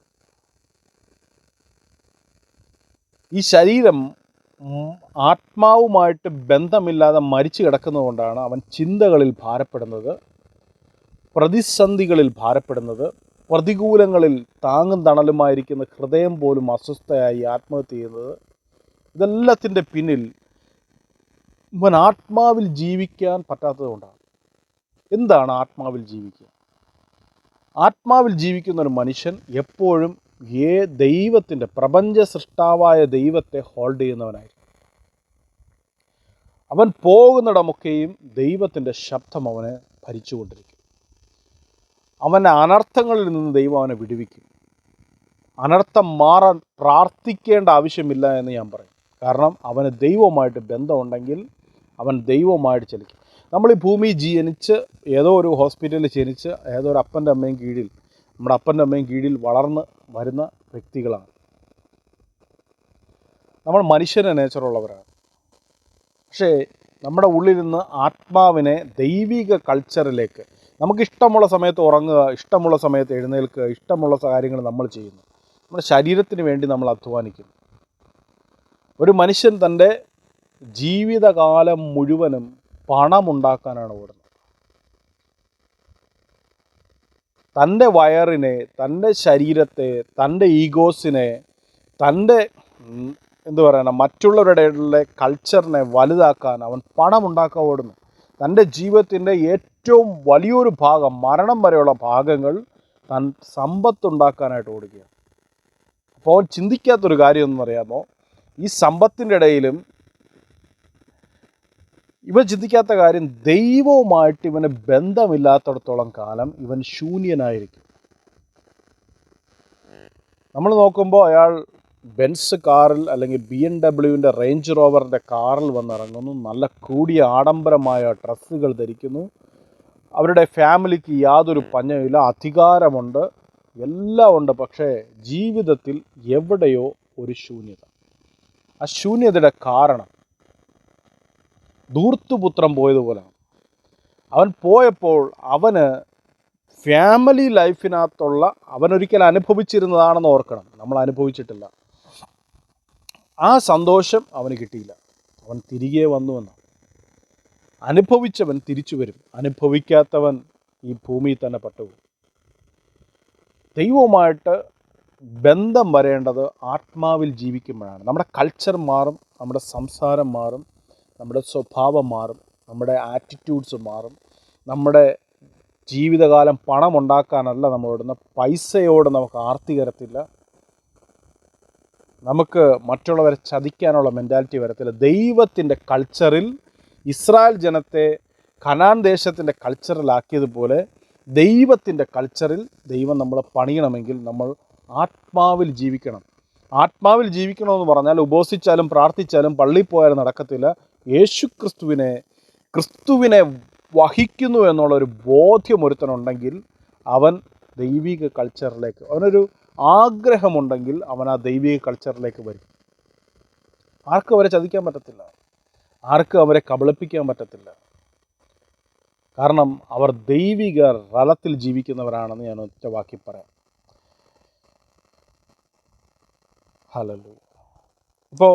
ഈ ശരീരം ആത്മാവുമായിട്ട് ബന്ധമില്ലാതെ മരിച്ചു കിടക്കുന്നതുകൊണ്ടാണ് അവൻ ചിന്തകളിൽ ഭാരപ്പെടുന്നത്, പ്രതിസന്ധികളിൽ ഭാരപ്പെടുന്നത്, പ്രതികൂലങ്ങളിൽ താങ്ങും തണലുമായിരിക്കുന്ന ഹൃദയം പോലും അസ്വസ്ഥയായി ആത്മഹത്യ ചെയ്യുന്നത്. ഇതെല്ലാത്തിൻ്റെ പിന്നിൽ ഇവൻ ആത്മാവിൽ ജീവിക്കാൻ പറ്റാത്തതുകൊണ്ടാണ്. എന്താണ് ആത്മാവിൽ ജീവിക്കുക? ആത്മാവിൽ ജീവിക്കുന്ന ഒരു മനുഷ്യൻ എപ്പോഴും ദൈവത്തിൻ്റെ, പ്രപഞ്ച സൃഷ്ടാവായ ദൈവത്തെ ഹോൾഡ് ചെയ്യുന്നവനായിരിക്കും. അവൻ പോകുന്നിടമൊക്കെയും ദൈവത്തിൻ്റെ ശബ്ദം അവനെ ഭരിച്ചുകൊണ്ടിരിക്കും. അവൻ്റെ അനർത്ഥങ്ങളിൽ നിന്ന് ദൈവം അവനെ വിടുവിക്കും. അനർത്ഥം മാറാൻ പ്രാർത്ഥിക്കേണ്ട ആവശ്യമില്ല എന്ന് ഞാൻ പറയും. കാരണം അവന് ദൈവവുമായിട്ട് ബന്ധമുണ്ടെങ്കിൽ അവൻ ദൈവവുമായിട്ട് ചലിക്കും. നമ്മൾ ഈ ഭൂമി ജനിച്ച് ഏതോ ഒരു ഹോസ്പിറ്റലിൽ ജനിച്ച് ഏതോ ഒരു അപ്പൻ്റെ അമ്മയും കീഴിൽ, നമ്മുടെ അപ്പൻ്റെ അമ്മയും കീഴിൽ വളർന്ന് വരുന്ന വ്യക്തികളാണ്. നമ്മൾ മനുഷ്യൻ്റെ നേച്ചറുള്ളവരാണ്. പക്ഷേ നമ്മുടെ ഉള്ളിൽ നിന്ന് ആത്മാവിനെ ദൈവിക കൾച്ചറിലേക്ക്, നമുക്കിഷ്ടമുള്ള സമയത്ത് ഉറങ്ങുക, ഇഷ്ടമുള്ള സമയത്ത് എഴുന്നേൽക്കുക, ഇഷ്ടമുള്ള കാര്യങ്ങൾ നമ്മൾ ചെയ്യുന്നു. നമ്മുടെ ശരീരത്തിന് വേണ്ടി നമ്മൾ അധ്വാനിക്കുന്നു. ഒരു മനുഷ്യൻ തൻ്റെ ജീവിതകാലം മുഴുവനും പണമുണ്ടാക്കാനാണ് ഓടുന്നത്. തൻ്റെ വയറിനെ, തൻ്റെ ശരീരത്തെ, തൻ്റെ ഈഗോസിനെ, തൻ്റെ മറ്റുള്ളവരുടെ കൾച്ചറിനെ വലുതാക്കാൻ അവൻ പണമുണ്ടാക്കാൻ ഓടുന്നു. തൻ്റെ ജീവിതത്തിൻ്റെ ഏറ്റവും വലിയൊരു ഭാഗം, മരണം വരെയുള്ള ഭാഗങ്ങൾ താൻ സമ്പത്തുണ്ടാക്കാനായിട്ട് ഓടുക. അപ്പോൾ അവൻ ചിന്തിക്കാത്തൊരു കാര്യം എന്ന് പറയാമോ, ഈ സമ്പത്തിൻ്റെ ഇടയിലും ഇവൻ ചിന്തിക്കാത്ത കാര്യം, ദൈവവുമായിട്ട് ഇവന് ബന്ധമില്ലാത്തടത്തോളം കാലം ഇവൻ ശൂന്യനായിരിക്കും. നമ്മൾ നോക്കുമ്പോൾ അയാൾ ബെൻസ് കാറിൽ അല്ലെങ്കിൽ BMW റേഞ്ച് റോവറിൻ്റെ കാറിൽ വന്നിറങ്ങുന്നു, നല്ല കൂടിയ ആഡംബരമായ ഡ്രസ്സുകൾ ധരിക്കുന്നു, അവരുടെ ഫാമിലിക്ക് യാതൊരു പഞ്ഞമില്ല, അധികാരമുണ്ട്, എല്ലാം ഉണ്ട്. പക്ഷേ ജീവിതത്തിൽ എവിടെയോ ഒരു ശൂന്യത. ആ ശൂന്യതയുടെ കാരണം ധൂർത്തുപുത്രം പോയതുപോലെയാണ്. അവൻ പോയപ്പോൾ അവന് ഫാമിലി ലൈഫിനകത്തുള്ള, അവനൊരിക്കൽ അനുഭവിച്ചിരുന്നതാണെന്ന് ഓർക്കണം, നമ്മൾ അനുഭവിച്ചിട്ടില്ല. ആ സന്തോഷം അവന് കിട്ടിയില്ല. അവൻ തിരികെ വന്നുവെന്നാണ്. അനുഭവിച്ചവൻ തിരിച്ചു വരും, അനുഭവിക്കാത്തവൻ ഈ ഭൂമിയിൽ തന്നെ പട്ടുപോകും. ദൈവവുമായിട്ട് ബന്ധം വരേണ്ടത് ആത്മാവിൽ ജീവിക്കുമ്പോഴാണ്. നമ്മുടെ കൾച്ചർ മാറും, നമ്മുടെ സംസാരം മാറും, നമ്മുടെ സ്വഭാവം മാറും, നമ്മുടെ ആറ്റിറ്റ്യൂഡ്സ് മാറും. നമ്മുടെ ജീവിതകാലം പണം ഉണ്ടാക്കാനല്ല നമ്മളോടുന്ന, പൈസയോട് നമുക്ക് ആർത്തി വരത്തില്ല, നമുക്ക് മറ്റുള്ളവരെ ചതിക്കാനുള്ള മെൻറ്റാലിറ്റി വരത്തില്ല. ദൈവത്തിൻ്റെ കൾച്ചറിൽ ഇസ്രായേൽ ജനത്തെ കനാൻ ദേശത്തിൻ്റെ കൾച്ചറിലാക്കിയതുപോലെ ദൈവത്തിൻ്റെ കൾച്ചറിൽ ദൈവം നമ്മളെ പണിയണമെങ്കിൽ നമ്മൾ ആത്മാവിൽ ജീവിക്കണം. ആത്മാവിൽ ജീവിക്കണമെന്ന് പറഞ്ഞാൽ ഉപവസിച്ചാലും പ്രാർത്ഥിച്ചാലും പള്ളിയിൽ പോയാലും നടക്കത്തില്ല. ക്രിസ്തുവിനെ വഹിക്കുന്നു എന്നുള്ളൊരു ബോധ്യം ഒരുത്തനുണ്ടെങ്കിൽ അവൻ ദൈവിക കൾച്ചറിലേക്ക്, അവനൊരു ആഗ്രഹമുണ്ടെങ്കിൽ അവൻ ആ ദൈവിക കൾച്ചറിലേക്ക് വരും. ആർക്കും അവരെ ചതിക്കാൻ പറ്റത്തില്ല, ആർക്കും അവരെ കബളിപ്പിക്കാൻ പറ്റത്തില്ല. കാരണം അവർ ദൈവിക റലത്തിൽ ജീവിക്കുന്നവരാണെന്ന് ഞാൻ ഒറ്റ വാക്കി പറയാം. ഹല്ലേലൂയ. ഇപ്പോൾ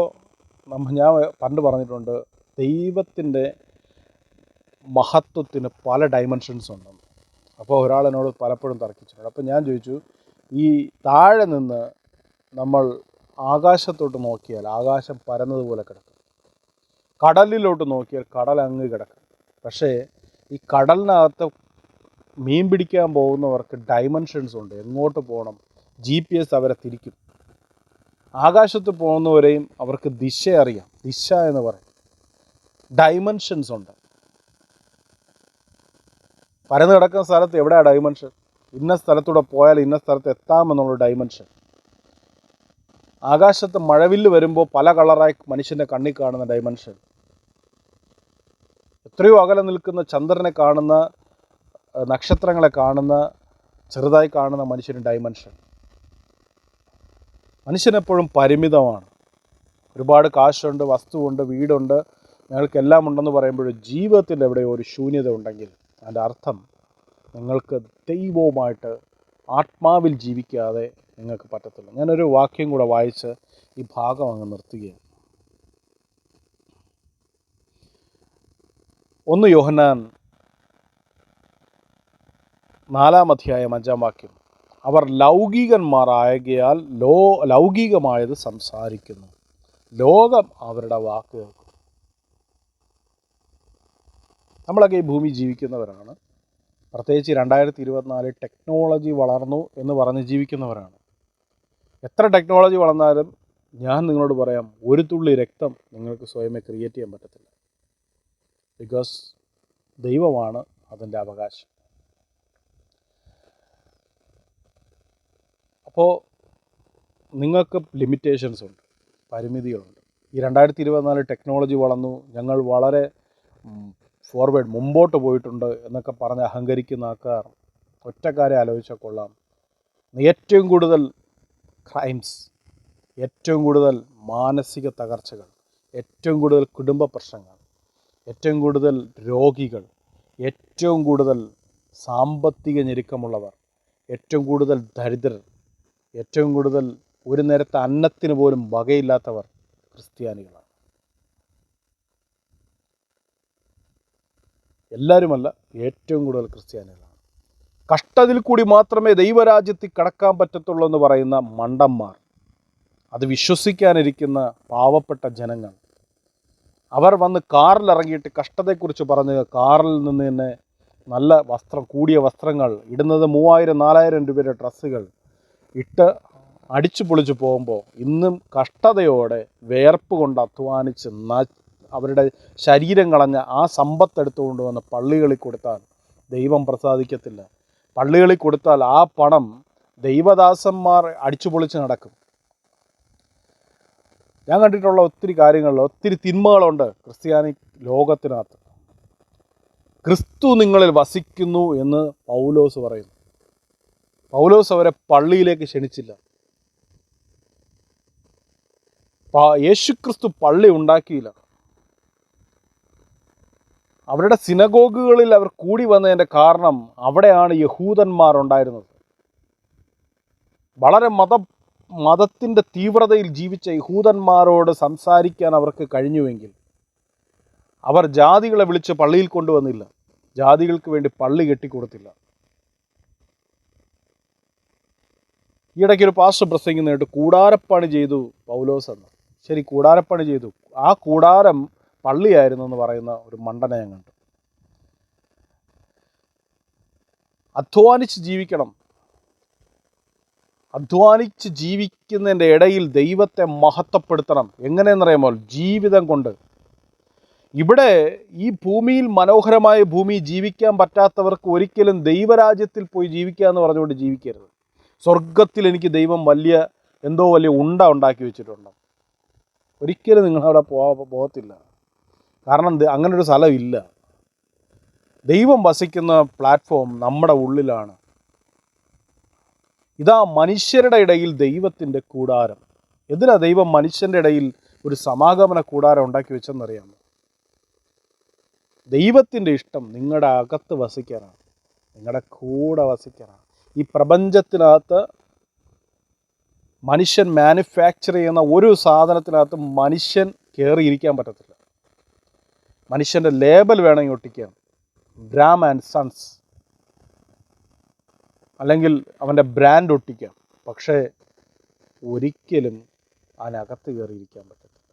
ഞാൻ പണ്ട് പറഞ്ഞിട്ടുണ്ട്, ദൈവത്തിൻ്റെ മഹത്വത്തിന് പല ഡൈമെൻഷൻസ് ഉണ്ടെന്ന്. അപ്പോൾ ഒരാൾ എന്നോട് പലപ്പോഴും തർക്കിച്ചിട്ടുണ്ട്. അപ്പോൾ ഞാൻ ചോദിച്ചു, ഈ താഴെ നിന്ന് നമ്മൾ ആകാശത്തോട്ട് നോക്കിയാൽ ആകാശം പരന്നതുപോലെ കിടക്കും, കടലിലോട്ട് നോക്കിയാൽ കടൽ അങ്ങ് കിടക്കും. പക്ഷേ ഈ കടലിനകത്ത് മീൻ പിടിക്കാൻ പോകുന്നവർക്ക് ഡൈമെൻഷൻസ് ഉണ്ട്, എങ്ങോട്ട് പോകണം, GPS അവരെ തിരിക്കും. ആകാശത്ത് പോകുന്നവരെയും അവർക്ക് ദിശ അറിയാം, ദിശ എന്ന് പറയും. ഡൈമെൻഷൻസ് ഉണ്ട്. പരന്ന് കിടക്കുന്ന സ്ഥലത്ത് എവിടെയാണ് ഡൈമെൻഷൻ? ഇന്ന സ്ഥലത്തൂടെ പോയാൽ ഇന്ന സ്ഥലത്ത് എത്താമെന്നുള്ള ഡൈമെൻഷൻ. ആകാശത്ത് മഴവില്ല് വരുമ്പോൾ പല കളറായി മനുഷ്യൻ്റെ കണ്ണിൽ കാണുന്ന ഡൈമെൻഷൻ. എത്രയോ അകലെ നിൽക്കുന്ന ചന്ദ്രനെ കാണുന്ന, നക്ഷത്രങ്ങളെ കാണുന്ന, ചെറുതായി കാണുന്ന മനുഷ്യന് ഡൈമെൻഷൻ. മനുഷ്യനെപ്പോഴും പരിമിതമാണ്. ഒരുപാട് കാശുണ്ട്, വസ്തുവുണ്ട്, വീടുണ്ട്, ഞങ്ങൾക്കെല്ലാം ഉണ്ടെന്ന് പറയുമ്പോൾ ജീവിതത്തിൻ്റെ എവിടെയോ ഒരു ശൂന്യത ഉണ്ടെങ്കിൽ അതിൻ്റെ അർത്ഥം നിങ്ങൾക്ക് ദൈവവുമായിട്ട് ആത്മാവിൽ ജീവിക്കാതെ നിങ്ങൾക്ക് പറ്റത്തില്ല. ഞാനൊരു വാക്യം കൂടെ വായിച്ച് ഈ ഭാഗം അങ്ങ് നിർത്തുകയാണ്. 1 യോഹന്നാൻ 4:5 അവർ ലൗകികന്മാരായകയാൽ ലൗകികമായത് സംസാരിക്കുന്നു, ലോകം അവരുടെ വാക്ക് കേൾക്കും. നമ്മളൊക്കെ ഈ ഭൂമി ജീവിക്കുന്നവരാണ്. പ്രത്യേകിച്ച് 2024 ടെക്നോളജി വളർന്നു എന്ന് പറഞ്ഞ് ജീവിക്കുന്നവരാണ്. എത്ര ടെക്നോളജി വളർന്നാലും ഞാൻ നിങ്ങളോട് പറയാം, ഒരു തുള്ളി രക്തം നിങ്ങൾക്ക് സ്വയമേ ക്രിയേറ്റ് ചെയ്യാൻ പറ്റത്തില്ല. ബിക്കോസ് ദൈവമാണ് അതിൻ്റെ അവകാശം. അപ്പോൾ നിങ്ങൾക്ക് ലിമിറ്റേഷൻസ് ഉണ്ട്, പരിമിതികളുണ്ട്. ഈ 2024 ടെക്നോളജി വളർന്നു, ഞങ്ങൾ വളരെ ഫോർവേഡ് മുമ്പോട്ട് പോയിട്ടുണ്ട് എന്നൊക്കെ പറഞ്ഞ് അഹങ്കരിക്കുന്ന ആൾക്കാർ ഒറ്റ കാര്യം ആലോചിച്ചാൽ കൊള്ളാം. ഏറ്റവും കൂടുതൽ ക്രൈംസ്, ഏറ്റവും കൂടുതൽ മാനസിക തകർച്ചകൾ, ഏറ്റവും കൂടുതൽ കുടുംബ പ്രശ്നങ്ങൾ, ഏറ്റവും കൂടുതൽ രോഗികൾ, ഏറ്റവും കൂടുതൽ സാമ്പത്തിക ഞെരുക്കമുള്ളവർ, ഏറ്റവും കൂടുതൽ ദരിദ്രർ, ഏറ്റവും കൂടുതൽ ഒരു നേരത്തെ അന്നത്തിന് പോലും വകയില്ലാത്തവർ ക്രിസ്ത്യാനികളാണ്. എല്ലാവരുമല്ല, ഏറ്റവും കൂടുതൽ ക്രിസ്ത്യാനികളാണ്. കഷ്ടത്തിൽ കൂടി മാത്രമേ ദൈവരാജ്യത്തിൽ കടക്കാൻ പറ്റത്തുള്ളൂ എന്ന് പറയുന്ന മണ്ടന്മാർ, അത് വിശ്വസിക്കാനിരിക്കുന്ന പാവപ്പെട്ട ജനങ്ങൾ, അവർ വന്ന് കാറിലിറങ്ങിയിട്ട് കഷ്ടതയെക്കുറിച്ച് പറഞ്ഞ് കാറിൽ നിന്ന് തന്നെ നല്ല വസ്ത്രം, കൂടിയ വസ്ത്രങ്ങൾ ഇടുന്നത് 3000-4000 രൂപയുടെ ഡ്രസ്സുകൾ ഇട്ട് അടിച്ചു പൊളിച്ചു പോകുമ്പോൾ ഇന്നും കഷ്ടതയോടെ വേർപ്പ് കൊണ്ട് അധ്വാനിച്ച് അവരുടെ ശരീരം കളഞ്ഞ ആ സമ്പത്തെടുത്തുകൊണ്ട് വന്ന് പള്ളികളിൽ കൊടുത്താൽ ദൈവം പ്രസാദിക്കത്തില്ല. പള്ളികളിൽ കൊടുത്താൽ ആ പണം ദൈവദാസന്മാർ അടിച്ചു പൊളിച്ച് നടക്കും. ഞാൻ കണ്ടിട്ടുള്ള ഒത്തിരി കാര്യങ്ങളിൽ ഒത്തിരി തിന്മകളുണ്ട് ക്രിസ്ത്യാനി ലോകത്തിനകത്ത്. ക്രിസ്തു നിങ്ങളിൽ വസിക്കുന്നു എന്ന് പൗലോസ് പറയുന്നു. പൗലോസ് അവരെ പള്ളിയിലേക്ക് ക്ഷണിച്ചില്ല. യേശുക്രിസ്തു പള്ളി ഉണ്ടാക്കിയില്ല. അവരുടെ സിനഗോഗുകളിൽ അവർ കൂടി വന്നതിൻ്റെ കാരണം അവിടെയാണ് യഹൂദന്മാർ ഉണ്ടായിരുന്നത്. വളരെ മതത്തിൻ്റെ തീവ്രതയിൽ ജീവിച്ച യഹൂദന്മാരോട് സംസാരിക്കാൻ അവർക്ക് കഴിഞ്ഞുവെങ്കിൽ അവർ ജാതികളെ വിളിച്ച് പള്ളിയിൽ കൊണ്ടുവന്നില്ല, ജാതികൾക്ക് വേണ്ടി പള്ളി കെട്ടിക്കൊടുത്തില്ല. ഈയിടയ്ക്കൊരു പാസ്റ്റർ പ്രസംഗിക്കുന്നുണ്ട്, കൂടാരപ്പണി ചെയ്തു പൗലോസ് എന്ന്. ശരി, കൂടാരപ്പണി ചെയ്തു. ആ കൂടാരം പള്ളിയായിരുന്നു എന്ന് പറയുന്ന ഒരു മണ്ടനെ ഞാൻ കണ്ടു. അധ്വാനിച്ച് ജീവിക്കണം. അധ്വാനിച്ച് ജീവിക്കുന്നതിൻ്റെ ഇടയിൽ ദൈവത്തെ മഹത്വപ്പെടുത്തണം. എങ്ങനെയെന്നറിയാമോ? ജീവിതം കൊണ്ട്. ഇവിടെ ഈ ഭൂമിയിൽ, മനോഹരമായ ഭൂമി ജീവിക്കാൻ പറ്റാത്തവർക്ക് ഒരിക്കലും ദൈവരാജ്യത്തിൽ പോയി ജീവിക്കുക എന്ന് പറഞ്ഞുകൊണ്ട് ജീവിക്കരുത്. സ്വർഗത്തിൽ എനിക്ക് ദൈവം വലിയ ഉണ്ട ഉണ്ടാക്കി വെച്ചിട്ടുണ്ട്. ഒരിക്കലും നിങ്ങളവിടെ പോകത്തില്ല. കാരണം അങ്ങനൊരു സ്ഥലമില്ല. ദൈവം വസിക്കുന്ന പ്ലാറ്റ്ഫോം നമ്മുടെ ഉള്ളിലാണ്. ഇതാ മനുഷ്യരുടെ ഇടയിൽ ദൈവത്തിൻ്റെ കൂടാരം. എന്തിനാ ദൈവം മനുഷ്യൻ്റെ ഇടയിൽ ഒരു സമാഗമന കൂടാരം ഉണ്ടാക്കി വെച്ചെന്നറിയാമോ? ദൈവത്തിൻ്റെ ഇഷ്ടം നിങ്ങളുടെ അകത്ത് വസിക്കാനാണ്, നിങ്ങളുടെ കൂടെ വസിക്കാനാണ്. ഈ പ്രപഞ്ചത്തിനകത്ത് മനുഷ്യൻ മാനുഫാക്ചർ ചെയ്യുന്ന ഒരു സാധനത്തിനകത്ത് മനുഷ്യൻ കയറിയിരിക്കാൻ പറ്റത്തില്ല. മനുഷ്യൻ്റെ ലേബൽ വേണമെങ്കിൽ ഒട്ടിക്കാം, ബ്രാം ആൻഡ് സൺസ്, അല്ലെങ്കിൽ അവൻ്റെ ബ്രാൻഡ് ഒട്ടിക്കാം. പക്ഷേ ഒരിക്കലും അതിനകത്ത് കയറിയിരിക്കാൻ പറ്റത്തില്ല.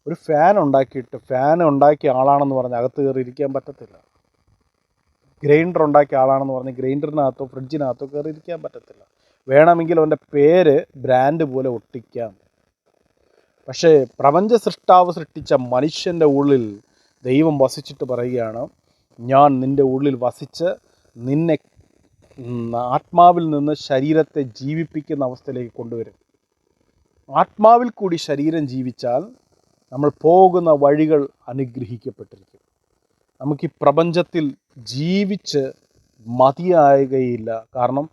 ഒരു ഫാൻ ഉണ്ടാക്കിയ ആളാണെന്ന് പറഞ്ഞ് അകത്ത് കയറിയിരിക്കാൻ പറ്റത്തില്ല. ഗ്രൈൻഡർ ഉണ്ടാക്കിയ ആളാണെന്ന് പറഞ്ഞ് ഗ്രൈൻഡറിനകത്തോ ഫ്രിഡ്ജിനകത്തോ കയറിയിരിക്കാൻ പറ്റത്തില്ല. വേണമെങ്കിൽ അവൻ്റെ പേര് ബ്രാൻഡ് പോലെ ഒട്ടിക്കാം. പക്ഷേ പ്രപഞ്ച സൃഷ്ടാവ് സൃഷ്ടിച്ച മനുഷ്യൻ്റെ ഉള്ളിൽ ദൈവം വസിച്ചിട്ട് പറയുകയാണ്, ഞാൻ നിൻ്റെ ഉള്ളിൽ വസിച്ച് നിന്നെ ആത്മാവിൽ നിന്ന് ശരീരത്തെ ജീവിപ്പിക്കുന്ന അവസ്ഥയിലേക്ക് കൊണ്ടുവരും. ആത്മാവിൽ കൂടി ശരീരം ജീവിച്ചാൽ നമ്മൾ പോകുന്ന വഴികൾ അനുഗ്രഹിക്കപ്പെട്ടിരിക്കും. നമുക്ക് ഈ പ്രപഞ്ചത്തിൽ ജീവിച്ച് മതിയാകുകയില്ല. കാരണം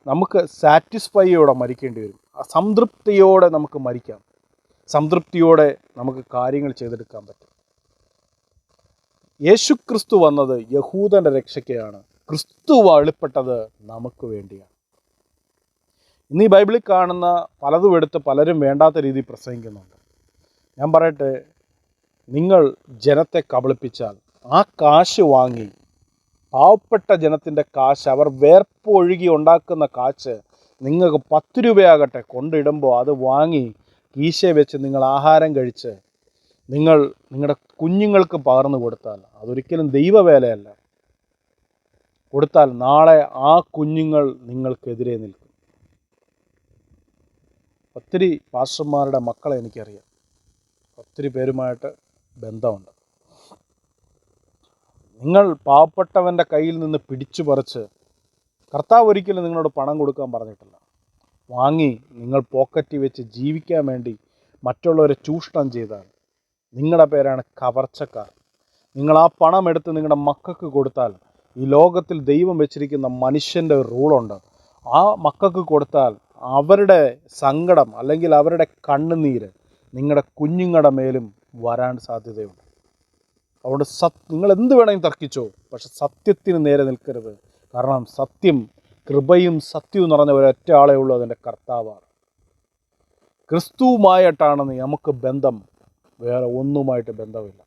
നമുക്ക് സാറ്റിസ്ഫൈയോടെ മരിക്കേണ്ടി വരും. സംതൃപ്തിയോടെ നമുക്ക് മരിക്കാം. സംതൃപ്തിയോടെ നമുക്ക് കാര്യങ്ങൾ ചെയ്തെടുക്കാൻ പറ്റും. യേശുക്രിസ്തു വന്നത് യഹൂദൻ്റെ രക്ഷയ്ക്കാണ്. ക്രിസ്തു വെളിപ്പെട്ടത് നമുക്ക് വേണ്ടിയാണ്. ഇന്ന് ഈ ബൈബിളിൽ കാണുന്ന പലതും എടുത്ത് പലരും വേണ്ടാത്ത രീതിയിൽ പ്രസംഗിക്കുന്നുണ്ട്. ഞാൻ പറയട്ടെ, നിങ്ങൾ ജനത്തെ കബളിപ്പിച്ചാൽ ആ കാശ് വാങ്ങി, പാവപ്പെട്ട ജനത്തിൻ്റെ കാശ്, അവർ വേർപ്പൊഴുകി ഉണ്ടാക്കുന്ന കാശ് നിങ്ങൾക്ക് 10 രൂപയാകട്ടെ കൊണ്ടിടുമ്പോൾ അത് വാങ്ങി കീശയെ വെച്ച് നിങ്ങൾ ആഹാരം കഴിച്ച് നിങ്ങൾ നിങ്ങളുടെ കുഞ്ഞുങ്ങൾക്ക് പകർന്നു കൊടുത്താൽ അതൊരിക്കലും ദൈവവേലയല്ല. കൊടുത്താൽ നാളെ ആ കുഞ്ഞുങ്ങൾ നിങ്ങൾക്കെതിരെ നിൽക്കും. ഒത്തിരി പാസ്റ്റർമാരുടെ മക്കളെ എനിക്കറിയാം, ഒത്തിരി പേരുമായിട്ട് ബന്ധമുണ്ട്. നിങ്ങൾ പാവപ്പെട്ടവൻ്റെ കയ്യിൽ നിന്ന് പിടിച്ചു പറിച്ച്, കർത്താവ് ഒരിക്കലും നിങ്ങളോട് പണം കൊടുക്കാൻ പറഞ്ഞിട്ടില്ല, വാങ്ങി നിങ്ങൾ പോക്കറ്റിൽ വെച്ച് ജീവിക്കാൻ വേണ്ടി മറ്റുള്ളവരെ ചൂഷണം ചെയ്താൽ നിങ്ങളുടെ പേരാണ് കവർച്ചക്കാർ. നിങ്ങൾ ആ പണം എടുത്ത് നിങ്ങളുടെ മക്കൾക്ക് കൊടുത്താൽ, ഈ ലോകത്തിൽ ദൈവം വെച്ചിരിക്കുന്ന മനുഷ്യൻ്റെ ഒരു റൂളുണ്ട്, ആ മക്കൾക്ക് കൊടുത്താൽ അവരുടെ സങ്കടം അല്ലെങ്കിൽ അവരുടെ കണ്ണുനീര് നിങ്ങളുടെ കുഞ്ഞുങ്ങളുടെ മേലും വരാൻ സാധ്യതയുണ്ട്. അതുകൊണ്ട് നിങ്ങൾ എന്ത് വേണമെങ്കിൽ തർക്കിച്ചോ, പക്ഷെ സത്യത്തിന് നേരെ നിൽക്കരുത്. കാരണം സത്യം, കൃപയും സത്യവും നിറഞ്ഞ ഒരൊറ്റ ആളേ ഉള്ളൂ, അതിൻ്റെ കർത്താവാണ്. ക്രിസ്തുവുമായിട്ടാണ് നമുക്ക് ബന്ധം, വേറെ ഒന്നുമായിട്ട് ബന്ധമില്ല.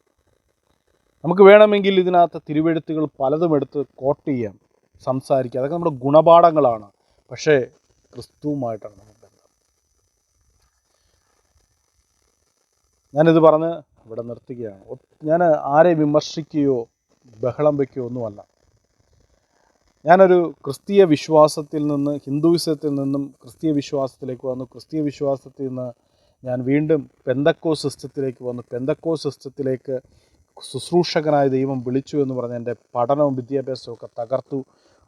നമുക്ക് വേണമെങ്കിൽ ഇതിനകത്ത് തിരുവെഴുത്തുകൾ പലതും എടുത്ത് കോട്ട് ചെയ്യാം, സംസാരിക്കാം, അതൊക്കെ നമ്മുടെ ഗുണപാഠങ്ങളാണ്. പക്ഷേ ക്രിസ്തുവുമായിട്ടാണ് നമുക്ക് ബന്ധം. ഞാനിത് പറഞ്ഞ് ഇവിടെ നിർത്തുകയാണ്. ഞാൻ ആരെ വിമർശിക്കുകയോ ബഹളം വയ്ക്കുകയോ ഒന്നുമല്ല. ഞാനൊരു ക്രിസ്തീയ വിശ്വാസത്തിൽ നിന്ന്, ഹിന്ദുയിസത്തിൽ നിന്നും ക്രിസ്തീയ വിശ്വാസത്തിലേക്ക് വന്നു. ക്രിസ്തീയ വിശ്വാസത്തിൽ നിന്ന് ഞാൻ വീണ്ടും പെന്തക്കോസ് സിസ്റ്റത്തിലേക്ക് വന്നു. പെന്തക്കോസ് സിസ്റ്റത്തിലേക്ക് ശുശ്രൂഷകനായ ദൈവം വിളിച്ചു എന്ന് പറഞ്ഞ് എൻ്റെ പഠനവും വിദ്യാഭ്യാസവും ഒക്കെ തകർത്തു.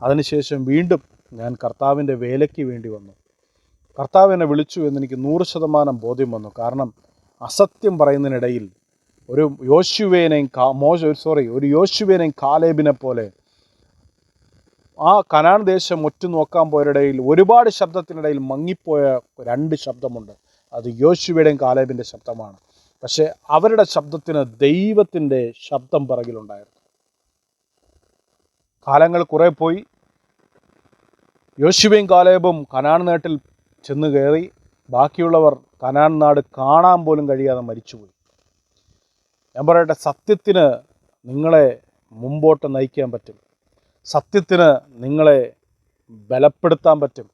അതിനുശേഷം വീണ്ടും ഞാൻ കർത്താവിൻ്റെ വേലയ്ക്ക് വേണ്ടി വന്നു. കർത്താവ് എന്നെ വിളിച്ചു എന്നെനിക്ക് 100% ബോധ്യം വന്നു. കാരണം അസത്യം പറയുന്നതിനിടയിൽ ഒരു യോശുവേനെയും കാലേബിനെ പോലെ ആ കനാൻ ദേശം ഒറ്റുനോക്കാൻ പോയതിനിടയിൽ ഒരുപാട് ശബ്ദത്തിനിടയിൽ മങ്ങിപ്പോയ 2 ശബ്ദമുണ്ട്. അത് യോശുവയുടെയും കാലേബിൻ്റെ ശബ്ദമാണ്. പക്ഷേ അവരുടെ ശബ്ദത്തിന് ദൈവത്തിൻ്റെ ശബ്ദം പിറകിലുണ്ടായിരുന്നു. കാലങ്ങൾ കുറേ പോയി. യോശുവയും കാലേബും കനാൻ നാട്ടിൽ ചെന്ന് കയറി. ബാക്കിയുള്ളവർ കനാൻ നാട് കാണാൻ പോലും കഴിയാതെ മരിച്ചുപോയി. ഞാൻ പറയട്ടെ, സത്യത്തിന് നിങ്ങളെ മുമ്പോട്ട് നയിക്കാൻ പറ്റും. സത്യത്തിന് നിങ്ങളെ ബലപ്പെടുത്താൻ പറ്റും.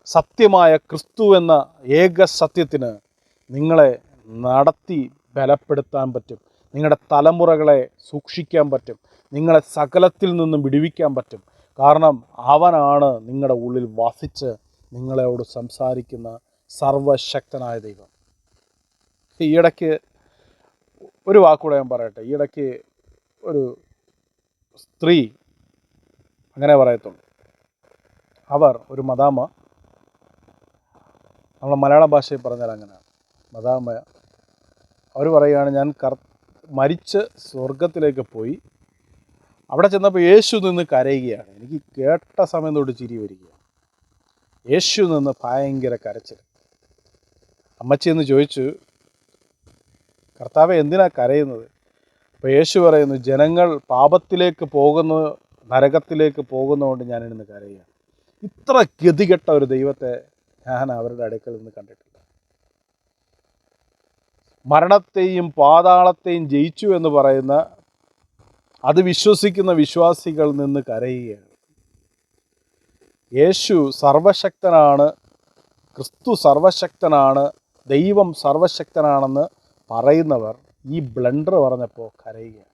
സത്യമായ ക്രിസ്തു എന്ന ഏക സത്യത്തിന് നിങ്ങളെ നടത്തി ബലപ്പെടുത്താൻ പറ്റും. നിങ്ങളുടെ തലമുറകളെ സൂക്ഷിക്കാൻ പറ്റും. നിങ്ങളെ സകലത്തിൽ നിന്നും വിടുവിക്കാൻ പറ്റും. കാരണം അവനാണ് നിങ്ങളുടെ ഉള്ളിൽ വസിച്ച് നിങ്ങളോട് സംസാരിക്കുന്ന സർവശക്തനായ ദൈവം. ഈയിടയ്ക്ക് ഒരു വാക്കുകൂടെ ഞാൻ പറയട്ടെ. ഈയിടയ്ക്ക് ഒരു സ്ത്രീ, അങ്ങനെ പറയത്തുള്ളൂ, അവർ ഒരു മദാമ, നമ്മളെ മലയാള ഭാഷയിൽ പറഞ്ഞാൽ അങ്ങനെയാണ്, മദാമ. അവർ പറയുകയാണ്, ഞാൻ മരിച്ച് സ്വർഗത്തിലേക്ക് പോയി. അവിടെ ചെന്നപ്പോൾ യേശു നിന്ന് കരയുകയാണ്. എനിക്ക് കേട്ട സമയം തൊട്ട് ചിരി വരികയാണ്. യേശു നിന്ന് ഭയങ്കര കരച്ചിൽ. അമ്മച്ചി എന്ന് ചോദിച്ചു, കർത്താവെ എന്തിനാ കരയുന്നത്? അപ്പോൾ യേശു പറയുന്നു, ജനങ്ങൾ പാപത്തിലേക്ക് പോകുന്നു, നരകത്തിലേക്ക് പോകുന്നതുകൊണ്ട് ഞാനിന്ന് കരയുകയാണ്. ഇത്ര ഗതികെട്ട ഒരു ദൈവത്തെ ഞാൻ അവരുടെ അടുക്കൽ നിന്ന് കണ്ടിട്ടില്ല. മരണത്തെയും പാതാളത്തെയും ജയിച്ചു എന്ന് പറയുന്ന, അത് വിശ്വസിക്കുന്ന വിശ്വാസികൾ നിന്ന് കരയുകയാണ്. യേശു സർവശക്തനാണ്, ക്രിസ്തു സർവശക്തനാണ്, ദൈവം സർവശക്തനാണെന്ന് പറയുന്നവർ ഈ ബ്ലണ്ടർ പറഞ്ഞപ്പോൾ കരയുകയാണ്.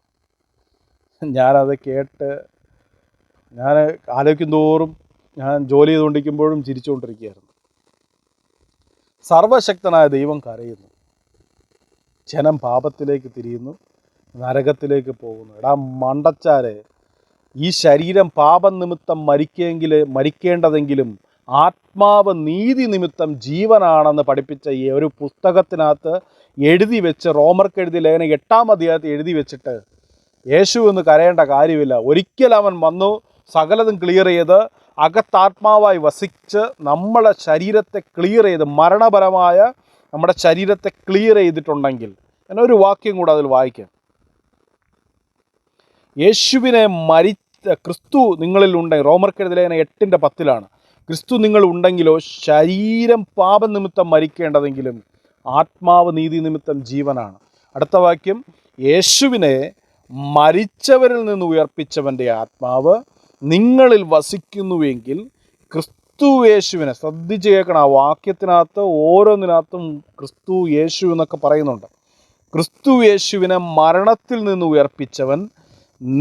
ഞാനത് കേട്ട് ഞാൻ ആലോചിക്കും തോറും ഞാൻ ജോലി ചെയ്തുകൊണ്ടിരിക്കുമ്പോഴും ചിരിച്ചുകൊണ്ടിരിക്കുകയായിരുന്നു. സർവശക്തനായ ദൈവം കരയുന്നു, ജനം പാപത്തിലേക്ക് തിരിയുന്നു, നരകത്തിലേക്ക് പോകുന്നു. എടാ മണ്ടച്ചാരെ, ഈ ശരീരം പാപം നിമിത്തം മരിക്കേണ്ടതെങ്കിലും ആത്മാവ് നീതി നിമിത്തം ജീവനാണെന്ന് പഠിപ്പിച്ച ഈ ഒരു പുസ്തകത്തിനകത്ത് എഴുതി വെച്ച്, റോമർക്ക് എഴുതിയ ലേഖനം 8-ാം അധ്യായത്തിൽ എഴുതി വെച്ചിട്ട് യേശു എന്ന് കരയേണ്ട കാര്യമില്ല. ഒരിക്കൽ അവൻ വന്നു, സകലതും ക്ലിയർ ചെയ്ത്, അകത്താത്മാവായി വസിച്ച് നമ്മളെ ശരീരത്തെ ക്ലിയർ ചെയ്ത്, മരണപരമായ നമ്മുടെ ശരീരത്തെ ക്ലിയർ ചെയ്തിട്ടുണ്ടെങ്കിൽ, ഞാൻ ഒരു വാക്യം കൂടെ അതിൽ വായിക്കാം. യേശുവിനെ ക്രിസ്തു നിങ്ങളിൽ ഉണ്ടെങ്കിൽ, റോമർക്കെഴുതിയ ലേഖനം 8:10 ക്രിസ്തു നിങ്ങൾ ഉണ്ടെങ്കിലോ ശരീരം പാപനിമിത്തം മരിക്കേണ്ടതെങ്കിലും ആത്മാവ് നീതി നിമിത്തം ജീവനാണ്. അടുത്ത വാക്യം, യേശുവിനെ മരിച്ചവരിൽ നിന്ന് ഉയർപ്പിച്ചവൻ്റെ ആത്മാവ് നിങ്ങളിൽ വസിക്കുന്നുവെങ്കിൽ ക്രിസ്തു യേശുവിനെ, ശ്രദ്ധിച്ച് കേൾക്കണം, ആ വാക്യത്തിനകത്ത് ഓരോന്നിനകത്തും ക്രിസ്തു യേശു എന്നൊക്കെ പറയുന്നുണ്ട്. ക്രിസ്തു യേശുവിനെ മരണത്തിൽ നിന്ന് ഉയർപ്പിച്ചവൻ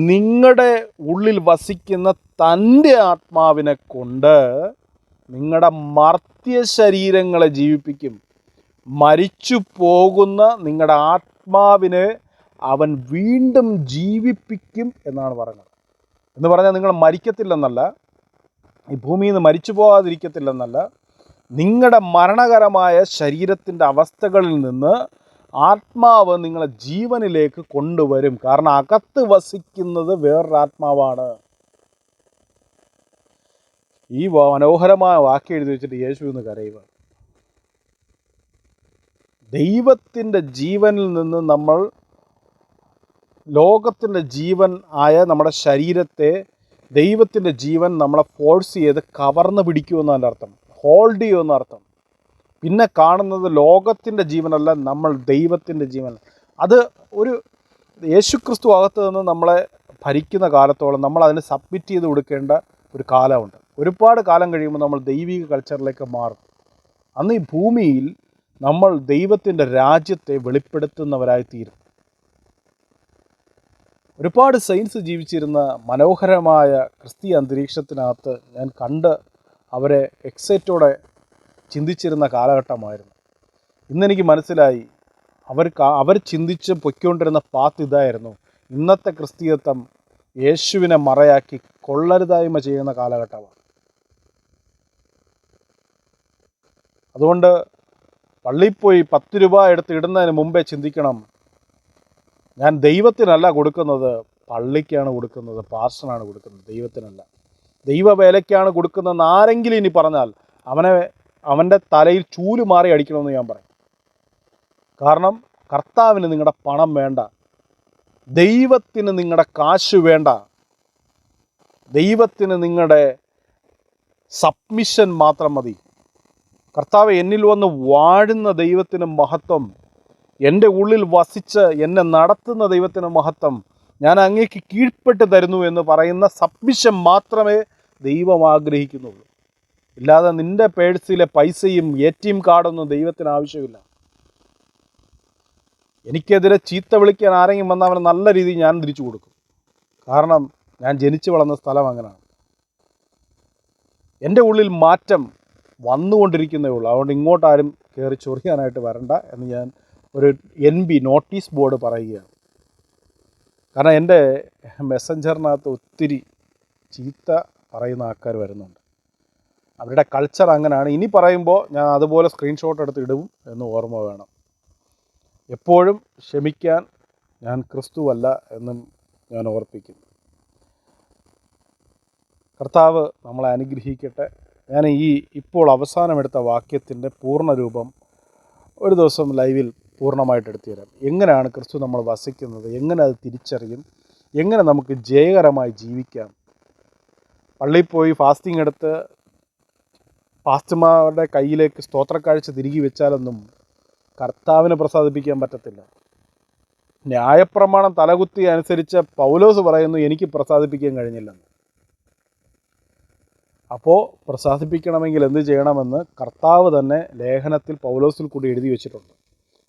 നിങ്ങളുടെ ഉള്ളിൽ വസിക്കുന്ന തൻ്റെ ആത്മാവിനെ കൊണ്ട് നിങ്ങളുടെ മർത്യ ശരീരങ്ങളെ ജീവിപ്പിക്കും. മരിച്ചു പോകുന്ന നിങ്ങളുടെ ആത്മാവിനെ അവൻ വീണ്ടും ജീവിപ്പിക്കും എന്നാണ് പറയുന്നത്. എന്ന് പറഞ്ഞാൽ നിങ്ങൾ മരിക്കത്തില്ലെന്നല്ല, ഈ ഭൂമിയിൽ നിന്ന് മരിച്ചു പോകാതിരിക്കത്തില്ലെന്നല്ല, നിങ്ങളുടെ മരണകരമായ ശരീരത്തിൻ്റെ അവസ്ഥകളിൽ നിന്ന് ആത്മാവ് നിങ്ങളെ ജീവനിലേക്ക് കൊണ്ടുവരും. കാരണം അകത്ത് വസിക്കുന്നത് വേറൊരാത്മാവാണ്. ഈ മനോഹരമായ വാക്യം എഴുതി വെച്ചിട്ട് യേശു എന്ന് കരയുക. ദൈവത്തിൻ്റെ ജീവനിൽ നിന്ന് നമ്മൾ ലോകത്തിൻ്റെ ജീവൻ ആയ നമ്മുടെ ശരീരത്തെ ദൈവത്തിൻ്റെ ജീവൻ നമ്മളെ ഫോഴ്സ് ചെയ്ത് കവർന്ന് പിടിക്കുമെന്നതിൻ്റെ അർത്ഥം, ഹോൾഡ് ചെയ്യുമെന്നർത്ഥം. പിന്നെ കാണുന്നത് ലോകത്തിൻ്റെ ജീവനല്ല, നമ്മൾ ദൈവത്തിൻ്റെ ജീവൻ. അത് ഒരു യേശുക്രിസ്തു അകത്ത് നിന്ന് നമ്മളെ ഭരിക്കുന്ന കാലത്തോളം നമ്മൾ അതിന് സബ്മിറ്റ് ചെയ്ത് കൊടുക്കേണ്ട ഒരു കാലമുണ്ട്. ഒരുപാട് കാലം കഴിയുമ്പോൾ നമ്മൾ ദൈവിക കൾച്ചറിലേക്ക് മാറും. അന്ന് ഈ ഭൂമിയിൽ നമ്മൾ ദൈവത്തിൻ്റെ രാജ്യത്തെ വെളിപ്പെടുത്തുന്നവരായി തീരും. ഒരുപാട് സയൻസ് ജീവിച്ചിരുന്ന മനോഹരമായ ക്രിസ്തീയ അന്തരീക്ഷത്തിനകത്ത് ഞാൻ കണ്ട് അവരെ എക്സൈറ്റോടെ ചിന്തിച്ചിരുന്ന കാലഘട്ടമായിരുന്നു. ഇന്നെനിക്ക് മനസ്സിലായി അവർ ചിന്തിച്ച് പൊയ്ക്കൊണ്ടിരുന്ന പാത്ത് ഇതായിരുന്നു. ഇന്നത്തെ ക്രിസ്തീയത്വം യേശുവിനെ മറയാക്കി കൊള്ളരുതായ്മ ചെയ്യുന്ന കാലഘട്ടമാണ്. അതുകൊണ്ട് പള്ളിയിൽ പോയി 10 രൂപ എടുത്ത് ഇടുന്നതിന് മുമ്പേ ചിന്തിക്കണം, ഞാൻ ദൈവത്തിനല്ല കൊടുക്കുന്നത്, പള്ളിക്കാണ് കൊടുക്കുന്നത്, പാസ്റ്ററിനാണ് കൊടുക്കുന്നത്, ദൈവത്തിനല്ല. ദൈവവേലയ്ക്കാണ് കൊടുക്കുന്നതെന്ന് ആരെങ്കിലും ഇനി പറഞ്ഞാൽ അവൻ്റെ തലയിൽ ചൂല് മാറി അടിക്കണമെന്ന് ഞാൻ പറയും. കാരണം കർത്താവിന് നിങ്ങളുടെ പണം വേണ്ട, ദൈവത്തിന് നിങ്ങളുടെ കാശ് വേണ്ട, ദൈവത്തിന് നിങ്ങളുടെ സബ്മിഷൻ മാത്രം മതി. കർത്താവ് എന്നിൽ വന്ന് വാഴുന്ന ദൈവത്തിന് മഹത്വം, എൻ്റെ ഉള്ളിൽ വസിച്ച് എന്നെ നടത്തുന്ന ദൈവത്തിന് മഹത്വം, ഞാൻ അങ്ങേക്ക് കീഴ്പ്പെട്ട് തരുന്നു എന്ന് പറയുന്ന സബ്മിഷൻ മാത്രമേ ദൈവം ആഗ്രഹിക്കുന്നുള്ളൂ. ഇല്ലാതെ നിൻ്റെ പേഴ്സിലെ പൈസയും ATM കാർഡൊന്നും ദൈവത്തിന് ആവശ്യമില്ല. എനിക്കെതിരെ ചീത്ത വിളിക്കാൻ ആരെങ്കിലും വന്നാൽ അവന് നല്ല രീതിയിൽ ഞാൻ തിരിച്ചു കൊടുക്കും. കാരണം ഞാൻ ജനിച്ചു വളർന്ന സ്ഥലം അങ്ങനെയാണ്. എൻ്റെ ഉള്ളിൽ മാറ്റം വന്നുകൊണ്ടിരിക്കുന്നേ ഉള്ളൂ. അതുകൊണ്ട് ഇങ്ങോട്ടാരും കയറി ചൊറിയാനായിട്ട് വരണ്ട എന്ന് ഞാൻ ഒരു NB നോട്ടീസ് ബോർഡ് പറയുകയാണ്. കാരണം എൻ്റെ മെസ്സഞ്ചറിനകത്ത് ഒത്തിരി ചീത്ത പറയുന്ന ആൾക്കാർ വരുന്നുണ്ട്. അവരുടെ കൾച്ചർ അങ്ങനെയാണ്. ഇനി പറയുമ്പോൾ ഞാൻ അതുപോലെ സ്ക്രീൻഷോട്ട് എടുത്ത് ഇടും എന്ന് ഓർമ്മ വേണം. എപ്പോഴും ക്ഷമിക്കാൻ ഞാൻ ക്രിസ്തുവല്ല എന്നും ഞാൻ ഓർപ്പിക്കുന്നു. കർത്താവ് നമ്മളെ അനുഗ്രഹിക്കട്ടെ. ഞാൻ ഇപ്പോൾ അവസാനമെടുത്ത വാക്യത്തിൻ്റെ പൂർണ്ണരൂപം ഒരു ദിവസം ലൈവിൽ പൂർണ്ണമായിട്ട് എടുത്തു തരാം. എങ്ങനെയാണ് ക്രിസ്തു നമ്മൾ വസിക്കുന്നത്, എങ്ങനെ അത് തിരിച്ചറിയും, എങ്ങനെ നമുക്ക് ജയകരമായി ജീവിക്കാം. പള്ളിയിൽ പോയി ഫാസ്റ്റിംഗ് എടുത്ത് പാസ്റ്റർമാരുടെ കയ്യിലേക്ക് സ്തോത്രക്കാഴ്ച തിരികെ വെച്ചാലൊന്നും കർത്താവിനെ പ്രസാദിപ്പിക്കാൻ പറ്റത്തില്ല. ന്യായപ്രമാണം തലകുത്തി അനുസരിച്ച് പൗലോസ് പറയുന്നു എനിക്ക് പ്രസാദിപ്പിക്കാൻ കഴിഞ്ഞില്ലെന്ന്. അപ്പോൾ പ്രസാദിപ്പിക്കണമെങ്കിൽ എന്ത് ചെയ്യണമെന്ന് കർത്താവ് തന്നെ ലേഖനത്തിൽ പൗലോസിൽ കൂടി എഴുതി വെച്ചിട്ടുണ്ട്.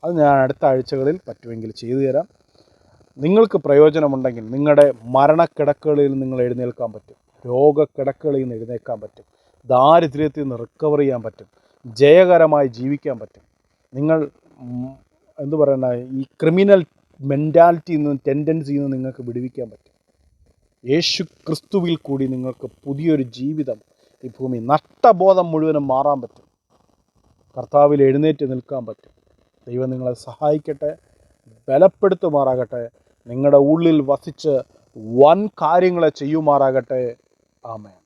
അത് ഞാൻ അടുത്ത ആഴ്ചകളിൽ പറ്റുമെങ്കിൽ ചെയ്തു തരാം. നിങ്ങൾക്ക് പ്രയോജനമുണ്ടെങ്കിൽ നിങ്ങളുടെ മരണക്കിടക്കുകളിൽ നിങ്ങൾ എഴുന്നേൽക്കാൻ പറ്റും, രോഗക്കിടക്കുകളിൽ നിന്ന് എഴുന്നേൽക്കാൻ പറ്റും, ദാരിദ്ര്യത്തിൽ നിന്ന് റിക്കവർ ചെയ്യാൻ പറ്റും, ജയകരമായി ജീവിക്കാൻ പറ്റും. നിങ്ങൾ ഈ ക്രിമിനൽ മെൻറ്റാലിറ്റിയിൽ നിന്ന്, ടെൻഡൻസിയിൽ നിന്ന് നിങ്ങൾക്ക് വിടുവിക്കാൻ പറ്റും. യേശു ക്രിസ്തുവിൽ കൂടി നിങ്ങൾക്ക് പുതിയൊരു ജീവിതം ഈ ഭൂമി, നഷ്ടബോധം മുഴുവനും മാറാൻ പറ്റും. കർത്താവിൽ എഴുന്നേറ്റ് നിൽക്കാൻ പറ്റും. ദൈവം നിങ്ങളെ സഹായിക്കട്ടെ, ബലപ്പെടുത്തുമാറാകട്ടെ, നിങ്ങളുടെ ഉള്ളിൽ വസിച്ച് വൻ കാര്യങ്ങളെ ചെയ്യുമാറാകട്ടെ. ആമേൻ.